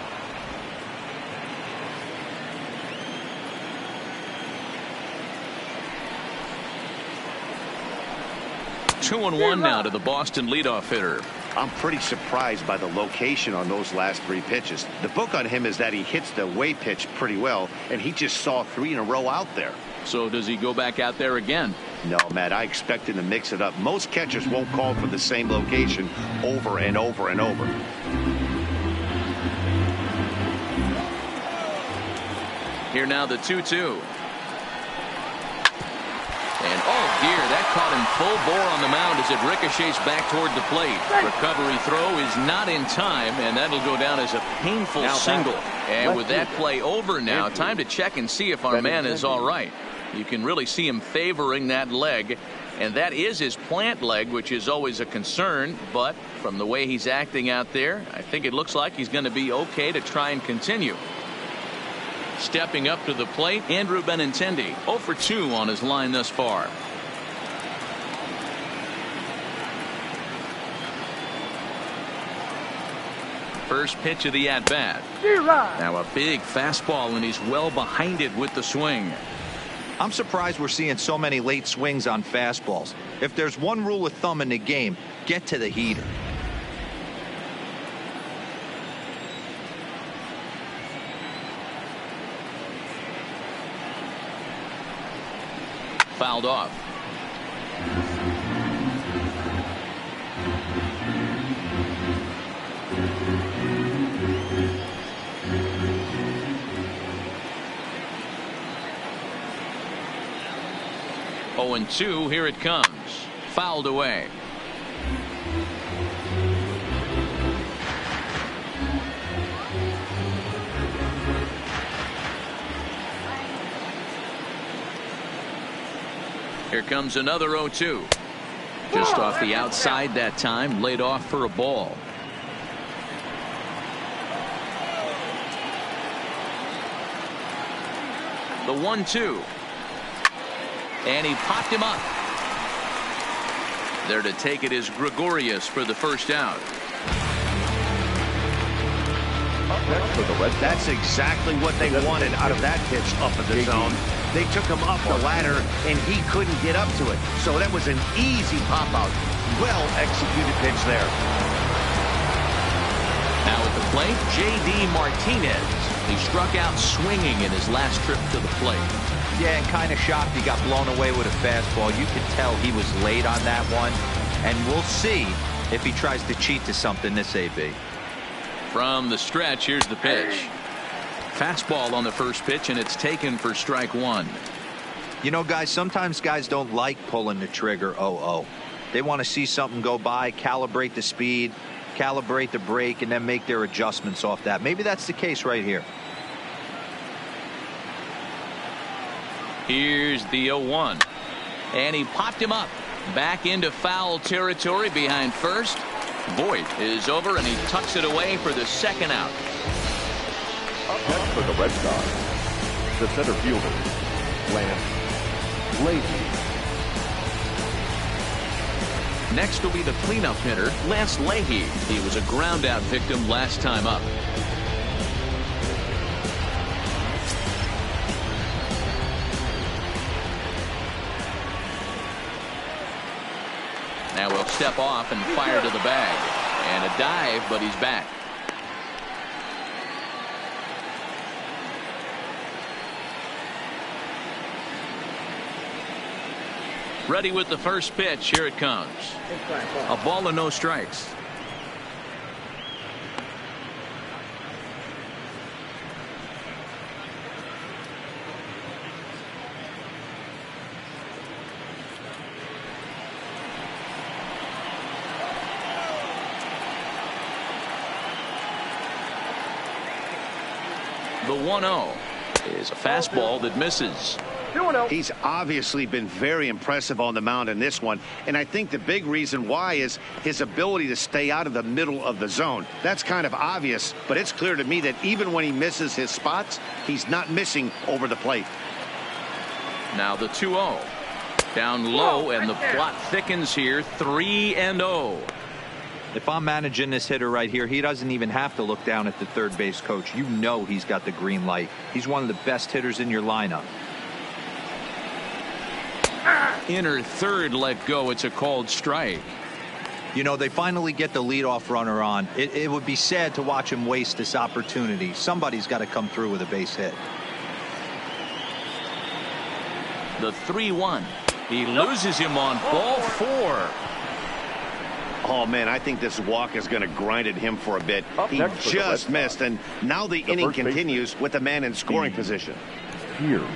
Two and 1 now to the Boston leadoff hitter. I'm pretty surprised by the location on those last 3 pitches. The book on him is that he hits the away pitch pretty well, and he just saw 3 in a row out there. So does he go back out there again? No, Matt, I expect him to mix it up. Most catchers won't call for the same location over and over and over. Here now the 2-2. And oh dear, that caught him full bore on the mound as it ricochets back toward the plate. Recovery throw is not in time, and that'll go down as a painful single. And with that play over now, time to check and see if our man is all right. You can really see him favoring that leg, and that is his plant leg, which is always a concern. But from the way he's acting out there, I think it looks like he's going to be okay to try and continue. Stepping up to the plate, Andrew Benintendi, 0 for 2 on his line thus far. First pitch of the at-bat. Now a big fastball, and he's well behind it with the swing. I'm surprised we're seeing so many late swings on fastballs. If there's one rule of thumb in the game, get to the heater. Fouled off. 0-2. Here it comes. Fouled away. Here comes another 0-2. Just off the outside that time, laid off for a ball. The 1-2. And he popped him up. There to take it is Gregorius for the first out. Next for the Red Sox. That's exactly what they wanted out of that pitch up in the zone. They took him up the ladder, and he couldn't get up to it. So that was an easy pop-out. Well-executed pitch there. Now at the plate, J.D. Martinez. He struck out swinging in his last trip to the plate. Yeah, and kind of shocked he got blown away with a fastball. You could tell he was late on that one. And we'll see if he tries to cheat to something this AB. From the stretch, here's the pitch. Fastball on the first pitch, and it's taken for strike one. You know, guys, sometimes guys don't like pulling the trigger 0-0. They want to see something go by, calibrate the speed, calibrate the brake, and then make their adjustments off that. Maybe that's the case right here. Here's the 0-1. And he popped him up. Back into foul territory behind first. Voigt is over, and he tucks it away for the second out. Next for the Red Sox, the center fielder, Lance Leahy. Next will be the cleanup hitter, Lance Leahy. He was a ground-out victim last time up. Now he'll step off and fire to the bag. And a dive, but he's back. Ready with the first pitch. Here it comes. A ball and no strikes. The 1-0 is a fastball that misses. He's obviously been very impressive on the mound in this one, and I think the big reason why is his ability to stay out of the middle of the zone. That's kind of obvious, but it's clear to me that even when he misses his spots, he's not missing over the plate. Now the 2-0. Down low, and the plot thickens here. 3-0. If I'm managing this hitter right here, he doesn't even have to look down at the third base coach. You know he's got the green light. He's one of the best hitters in your lineup. Inner third let go. It's a called strike. You know, they finally get the leadoff runner on. It would be sad to watch him waste this opportunity. Somebody's got to come through with a base hit. The 3-1. He loses him on ball 4. Oh, man, I think this walk is going to grind at him for a bit. He just missed, and now the inning continues with the man in scoring position. Here.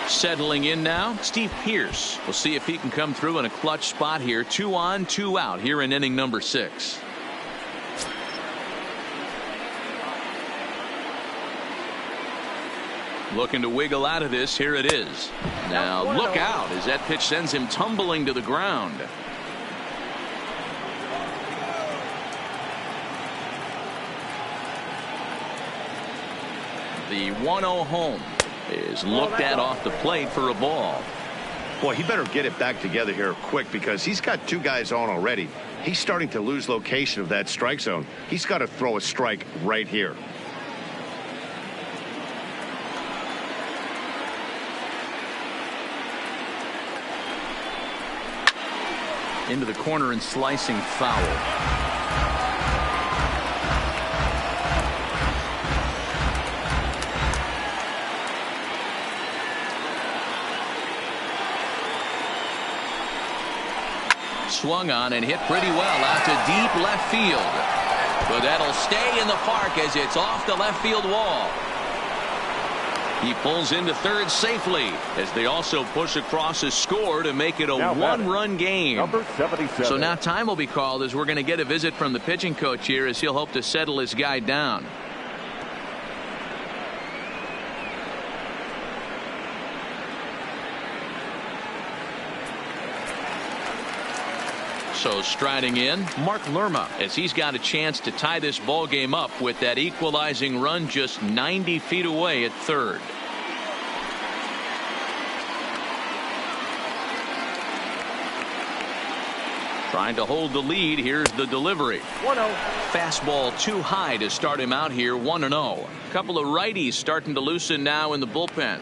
Settling in now, Steve Pearce. We'll see if he can come through in a clutch spot here. 2 on, 2 out here in inning number 6. Looking to wiggle out of this. Here it is. Now look out as that pitch sends him tumbling to the ground. The 1-0 home is looked at off the plate for a ball. Boy, he better get it back together here quick because he's got 2 guys on already. He's starting to lose location of that strike zone. He's got to throw a strike right here. Into the corner and slicing foul. Swung on and hit pretty well out to deep left field. But that'll stay in the park as it's off the left field wall. He pulls into third safely as they also push across a score to make it a Now one-run game. Number 77. So now time will be called as we're going to get a visit from the pitching coach here as he'll hope to settle his guy down. So striding in, Mark Lerma, as he's got a chance to tie this ball game up with that equalizing run just 90 feet away at third. Trying to hold the lead. Here's the delivery. 1-0. Fastball too high to start him out here. 1-0. A couple of righties starting to loosen now in the bullpen.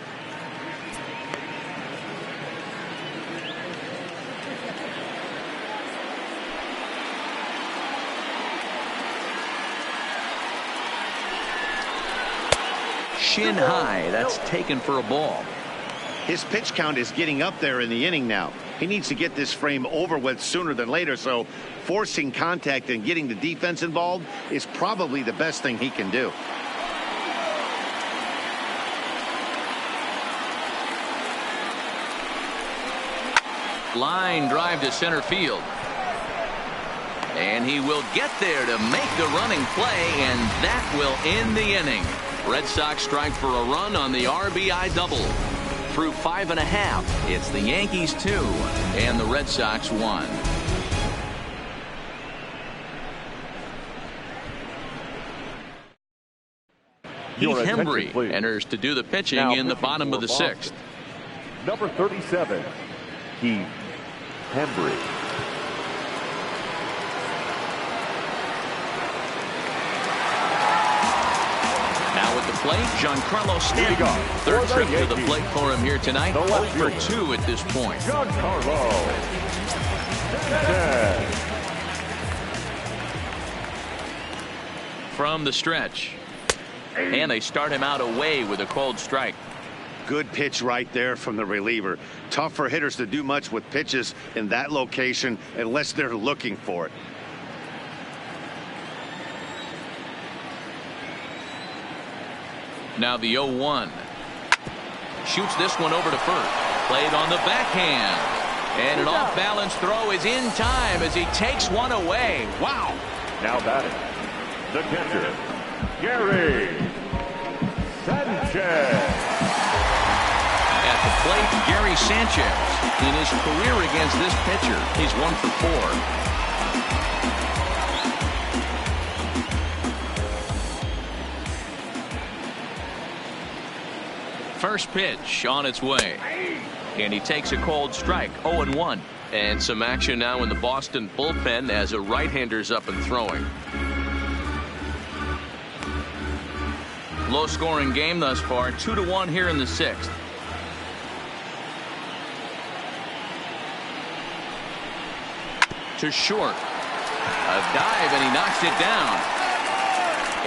Shin high. That's taken for a ball. His pitch count is getting up there in the inning now. He needs to get this frame over with sooner than later, so forcing contact and getting the defense involved is probably the best thing he can do. Line drive to center field. And he will get there to make the running play, and that will end the inning. Red Sox strike for a run on the RBI double. Through 5.5, it's the Yankees 2 and the Red Sox 1. Heath Hembry enters to do the pitching now in the bottom of the Boston. 6th. Number 37, Heath Hembry. Now at the plate, Giancarlo Stanton. Third trip to the plate for him here tonight. 0 for 2 at this point. Giancarlo Stanton. From the stretch. And they start him out away with a cold strike. Good pitch right there from the reliever. Tough for hitters to do much with pitches in that location unless they're looking for it. Now the 0-1. Shoots this one over to first. Played on the backhand. And an off-balance throw is in time as he takes one away. Wow. Now batting, the catcher, Gary Sanchez. At the plate, Gary Sanchez. In his career against this pitcher, he's 1 for 4. First pitch on its way. And he takes a cold strike. 0-1. And some action now in the Boston bullpen as a right-hander's up and throwing. Low scoring game thus far. 2-1 here in the 6th. To short. A dive and he knocks it down.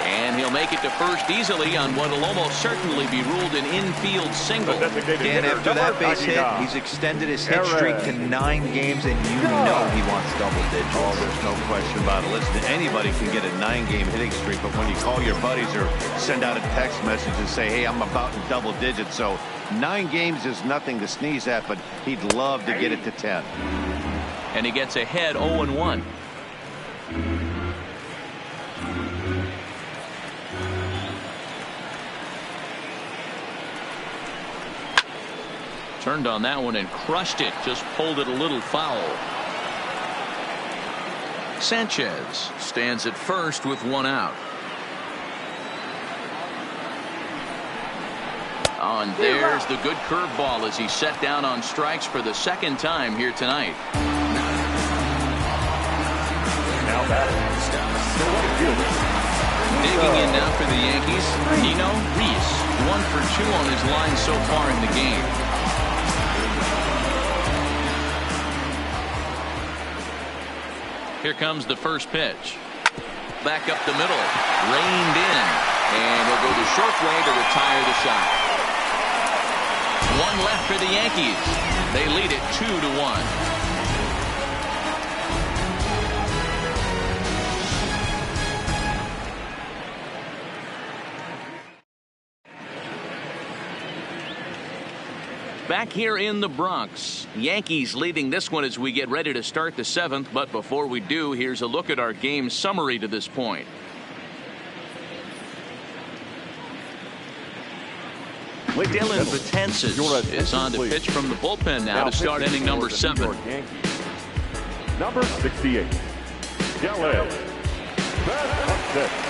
And he'll make it to first easily on what will almost certainly be ruled an infield single. And after that base hit, he's extended his hit streak to 9 games, and you know he wants double digits. Oh, there's no question about it. Listen, anybody can get a 9-game hitting streak, but when you call your buddies or send out a text message and say, hey, I'm about in double digits, so 9 games is nothing to sneeze at, but he'd love to get it to 10. And he gets ahead 0-1. Turned on that one and crushed it. Just pulled it a little foul. Sanchez stands at first with 1 out. Oh, and there's the good curveball as he's set down on strikes for the 2nd time here tonight. Now batting, the right fielder. Digging in now for the Yankees, Nino Reese. 1 for 2 on his line so far in the game. Here comes the first pitch. Back up the middle. Reined in. And he'll go the short way to retire the shot. 1 left for the Yankees. They lead it 2-1. Back here in the Bronx, Yankees leading this one as we get ready to start the 7th. But before we do, here's a look at our game summary to this point. Dylan Betances is on the pitch from the bullpen now to start inning number 7. Number 68, Dylan Betances.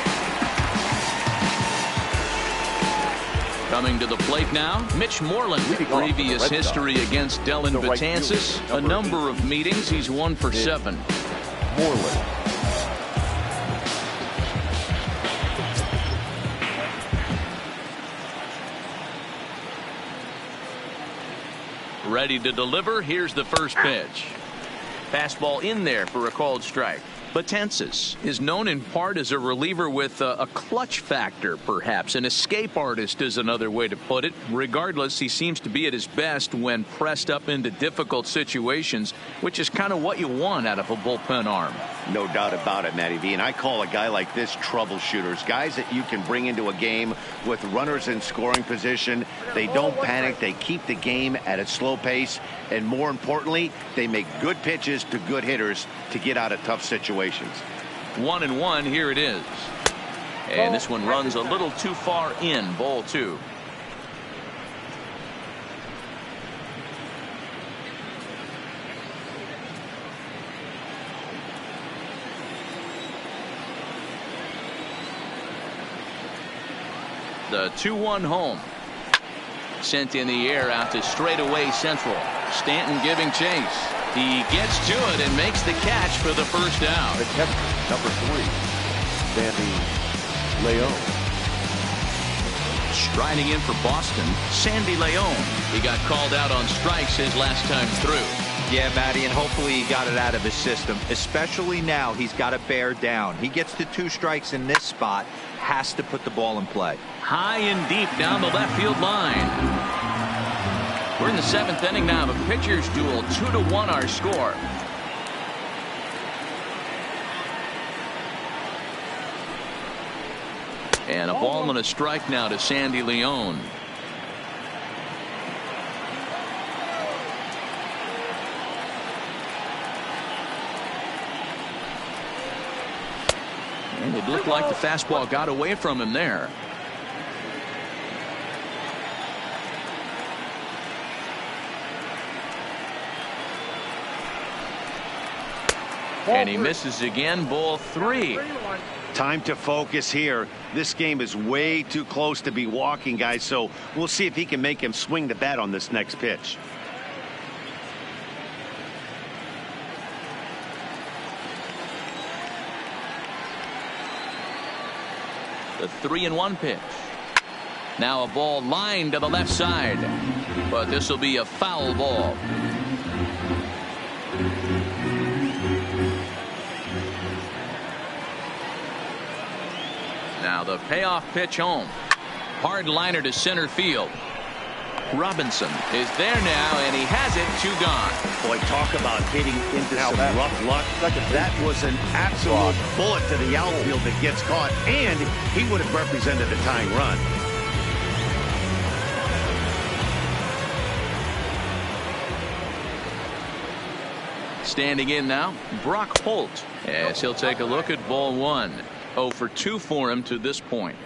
Coming to the plate now, Mitch Moreland. Previous history against Dylan Betances. A number of meetings. He's 1 for 7. Moreland. Ready to deliver. Here's the first pitch. Fastball in there for a called strike. Betances is known in part as a reliever with a clutch factor, perhaps. An escape artist is another way to put it. Regardless, he seems to be at his best when pressed up into difficult situations, which is kind of what you want out of a bullpen arm. No doubt about it, Matty V. And I call a guy like this troubleshooters. Guys that you can bring into a game with runners in scoring position. They don't panic. They keep the game at a slow pace. And more importantly, they make good pitches to good hitters to get out of tough situations. 1-1, here it is. And this one runs a little too far in. Ball 2. The 2-1 home. Sent in the air out to straightaway central. Stanton giving chase. He gets to it and makes the catch for the first out. Number 3, Sandy Leon. Striding in for Boston, Sandy Leon. He got called out on strikes his last time through. Yeah, Matty, and hopefully he got it out of his system. Especially now, he's got to bear down. He gets to 2 strikes in this spot, has to put the ball in play. High and deep down the left field line. We're in the 7th inning now of a pitcher's duel. 2-1 our score. And a ball and a strike now to Sandy Leon. And it looked like the fastball got away from him there. And he misses again. Ball 3. Time to focus here. This game is way too close to be walking, guys, so we'll see if he can make him swing the bat on this next pitch. The 3-1 pitch. Now a ball lined to the left side, but this will be a foul ball. Now the payoff pitch home. Hard liner to center field. Robinson is there now, and he has it. 2 gone. Boy, talk about hitting into some rough luck. That was an absolute bullet to the outfield that gets caught, and he would have represented a tying run. Standing in now, Brock Holt, as he'll take a look at ball 1. 0 for 2 for him to this point.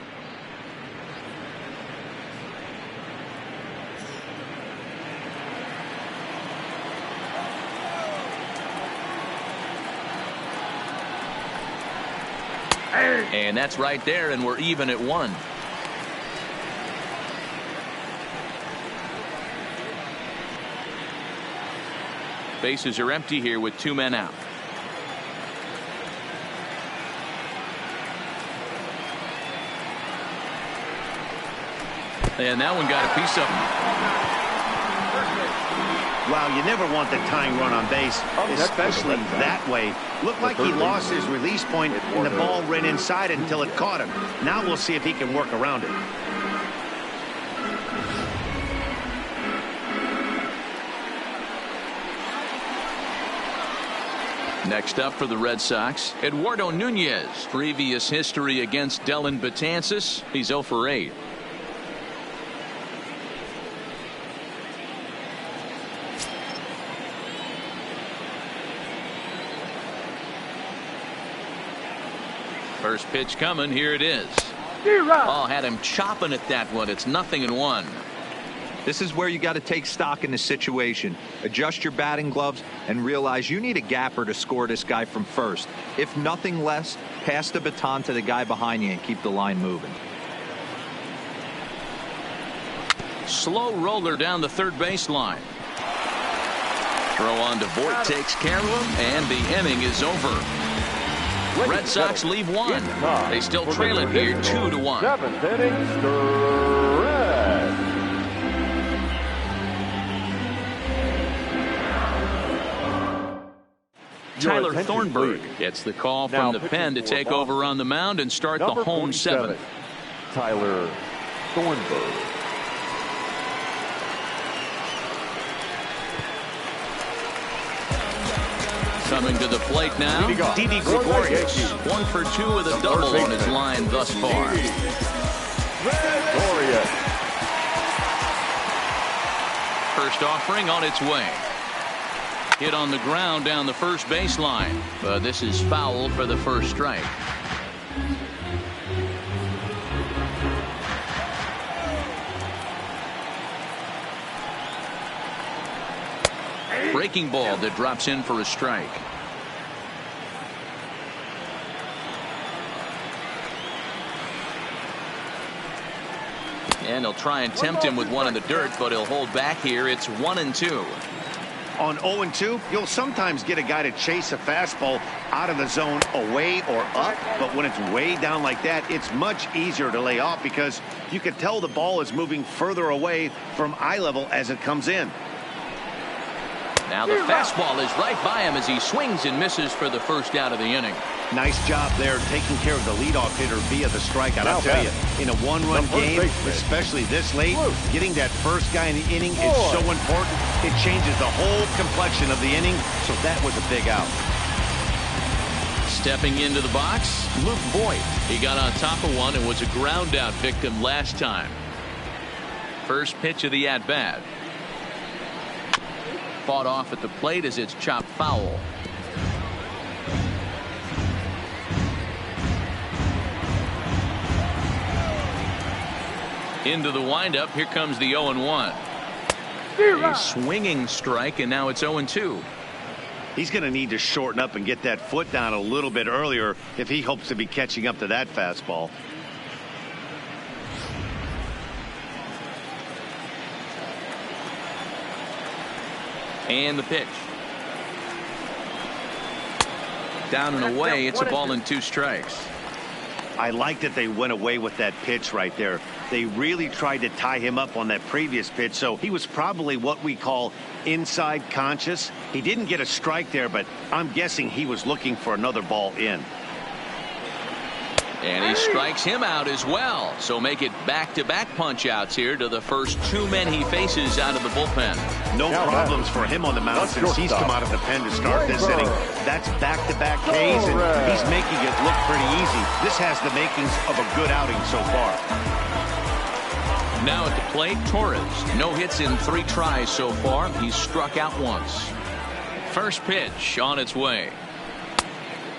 And that's right there, and we're even at 1. Bases are empty here with 2 men out. And that one got a piece of him. Wow, you never want the tying run on base, especially that way. Looked like he lost his release point, and the ball ran inside until it caught him. Now we'll see if he can work around it. Next up for the Red Sox, Eduardo Nunez. Previous history against Dylan Betances. He's 0 for 8. First pitch coming. Here it is. Ball had him chopping at that one. It's 0-1. This is where you got to take stock in the situation. Adjust your batting gloves and realize you need a gapper to score this guy from first. If nothing less, pass the baton to the guy behind you and keep the line moving. Slow roller down the third baseline. Throw on to Voit takes care of him, and the inning is over. Red Sox leave one. They still trail it here 2-1. 7th inning, stretch. Tyler Thornburg gets the call from the pen to take over on the mound and start the home 7th. Tyler Thornburg. Coming to the plate now, Didi Gregorius. 1 for 2 with a double on his line thus far. First offering on its way. Hit on the ground down the first baseline, but this is foul for the first strike. Breaking ball that drops in for a strike. And he'll try and tempt him with one in the dirt, but he'll hold back here. It's 1-2. On 0-2, you'll sometimes get a guy to chase a fastball out of the zone away or up, but when it's way down like that, it's much easier to lay off because you can tell the ball is moving further away from eye level as it comes in. Now the fastball is right by him as he swings and misses for the first out of the inning. Nice job there taking care of the leadoff hitter via the strikeout. I'll tell you, in a one-run game, especially this late, getting that first guy in the inning is so important. It changes the whole complexion of the inning, so that was a big out. Stepping into the box, Luke Voit. He got on top of one and was a ground out victim last time. First pitch of the at-bat. Fought off at the plate as it's chopped foul. Into the windup. Here comes the 0-1. A swinging strike, and now it's 0-2. He's going to need to shorten up and get that foot down a little bit earlier if he hopes to be catching up to that fastball. And the pitch. Down and away. It's a ball and 2 strikes. I like that they went away with that pitch right there. They really tried to tie him up on that previous pitch, so he was probably what we call inside conscious. He didn't get a strike there, but I'm guessing he was looking for another ball in. And he strikes him out as well. So make it back-to-back punch-outs here to the first 2 men he faces out of the bullpen. No problems for him on the mound since he's come out of the pen to start this inning. That's back-to-back Ks, and he's making it look pretty easy. This has the makings of a good outing so far. Now at the plate, Torres. No hits in 3 tries so far. He's struck out once. First pitch on its way.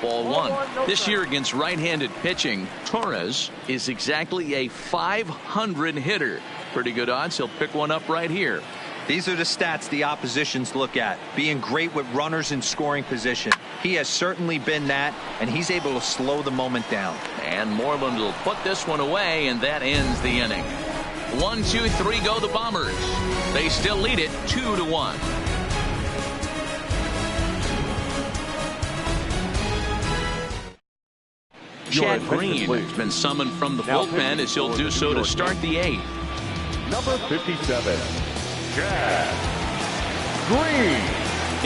Ball 1. This year against right-handed pitching, Torres is exactly a .500 hitter. Pretty good odds he'll pick one up right here. These are the stats the oppositions look at. Being great with runners in scoring position. He has certainly been that, and he's able to slow the moment down. And Moreland will put this one away, and that ends the inning. 1, 2, 3 go the Bombers. They still lead it 2-1. Chad Green has been summoned from the bullpen as he'll do so to start the 8th. Number 57, Chad Green.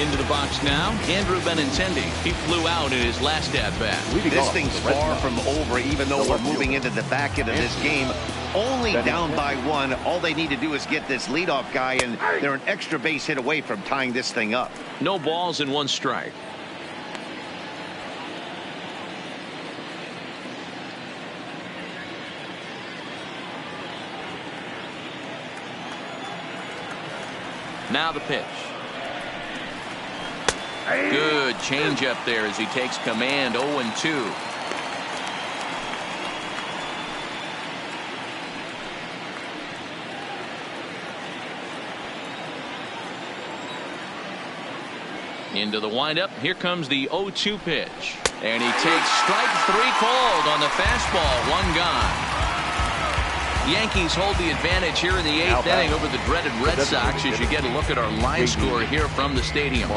Into the box now, Andrew Benintendi. He flew out in his last at-bat. This thing's far from over, even though we're moving into the back end of this game. Only down by 1. All they need to do is get this leadoff guy, and they're an extra base hit away from tying this thing up. No balls and 1 strike. Now the pitch. Good changeup there as he takes command. 0-2. Into the windup. Here comes the 0-2 pitch. And he takes strike 3 called on the fastball. 1 gone. Yankees hold the advantage here in the 8th inning over the dreaded Red Sox as you get a look at our line score here from the stadium.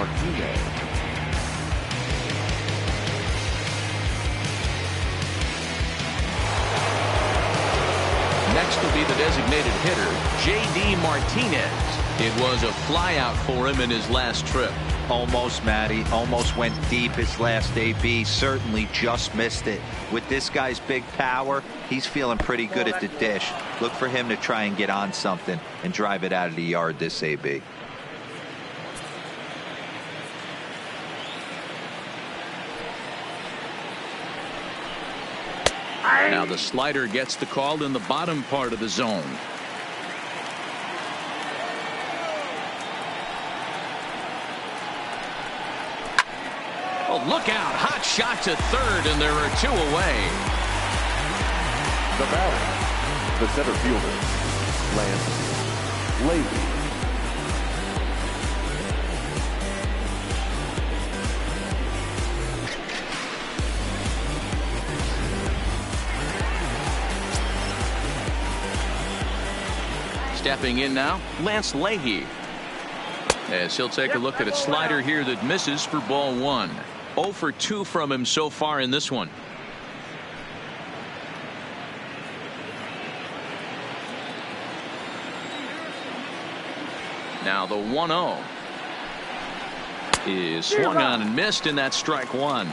Next will be the designated hitter, J.D. Martinez. It was a flyout for him in his last trip. Almost, Matty. Almost went deep his last AB. Certainly just missed it. With this guy's big power, he's feeling pretty good at the dish. Look for him to try and get on something and drive it out of the yard this AB. Now the slider gets the call in the bottom part of the zone. Oh, look out. Hot shot to third, and there are 2 away. The batter, the center fielder, Lance Leahy. Stepping in now, Lance Leahy. As he'll take a look at a slider here that misses for ball 1. 0 for 2 from him so far in this one. Now the 1-0 is swung on and missed, and that's strike 1.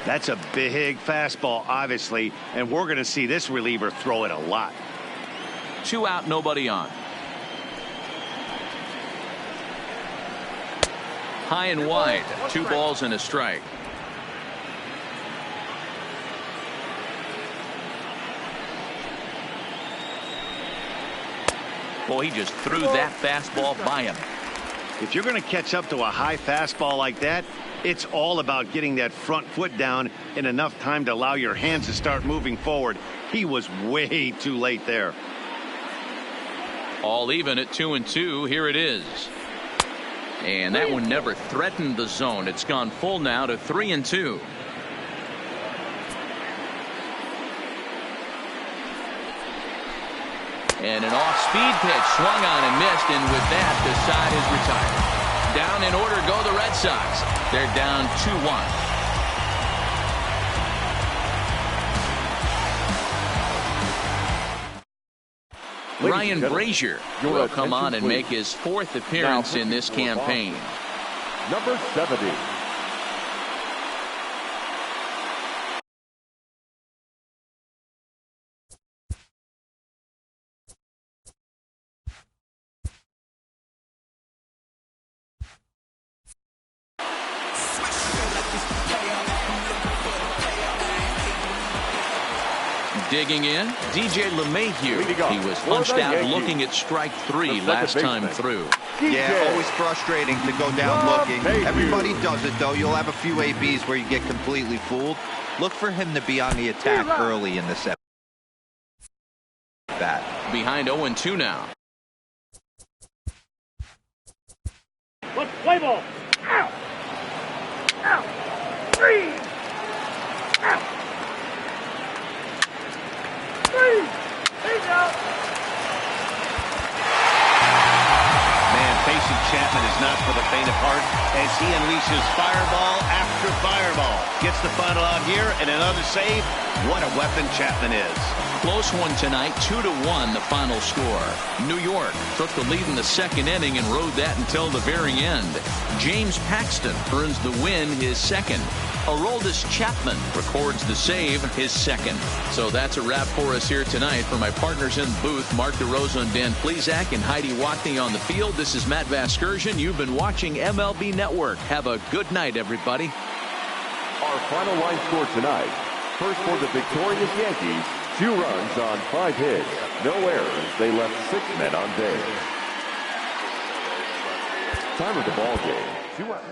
That's a big fastball, obviously, and we're going to see this reliever throw it a lot. 2 out, nobody on. High and wide, 2 balls and a strike. Boy, he just threw that fastball by him. If you're going to catch up to a high fastball like that, it's all about getting that front foot down in enough time to allow your hands to start moving forward. He was way too late there. All even at 2-2. Here it is. And that one never threatened the zone. It's gone full now to 3-2. And an off-speed pitch swung on and missed, and with that the side is retired. Down in order go the Red Sox. They're down 2-1. Ryan Brazier will come on and make his 4th appearance in this campaign. Number 70. Digging in, DJ LeMahieu. He was punched out looking at strike 3 last time through. Yeah, always frustrating to go down looking. Everybody does it, though. You'll have a few ABs where you get completely fooled. Look for him to be on the attack early in the set. Behind 0-2 now. Let's play ball. Out. Out. 3. Out. 3. Man, facing Chapman is not for the faint of heart as he unleashes fireball after fireball. Gets the final out here and another save. What a weapon Chapman is. Close one tonight, 2-1 the final score. New York took the lead in the 2nd inning and rode that until the very end. James Paxton earns the win, his 2nd. Aroldis Chapman records the save, his 2nd. So that's a wrap for us here tonight. For my partners in the booth, Mark DeRosa and Dan Plesac and Heidi Watney on the field, this is Matt Vasgersian. You've been watching MLB Network. Have a good night, everybody. Our final line score tonight. First for the victorious Yankees, 2 runs on 5 hits. No errors. They left 6 men on base. Time of the ball game, 2 outs.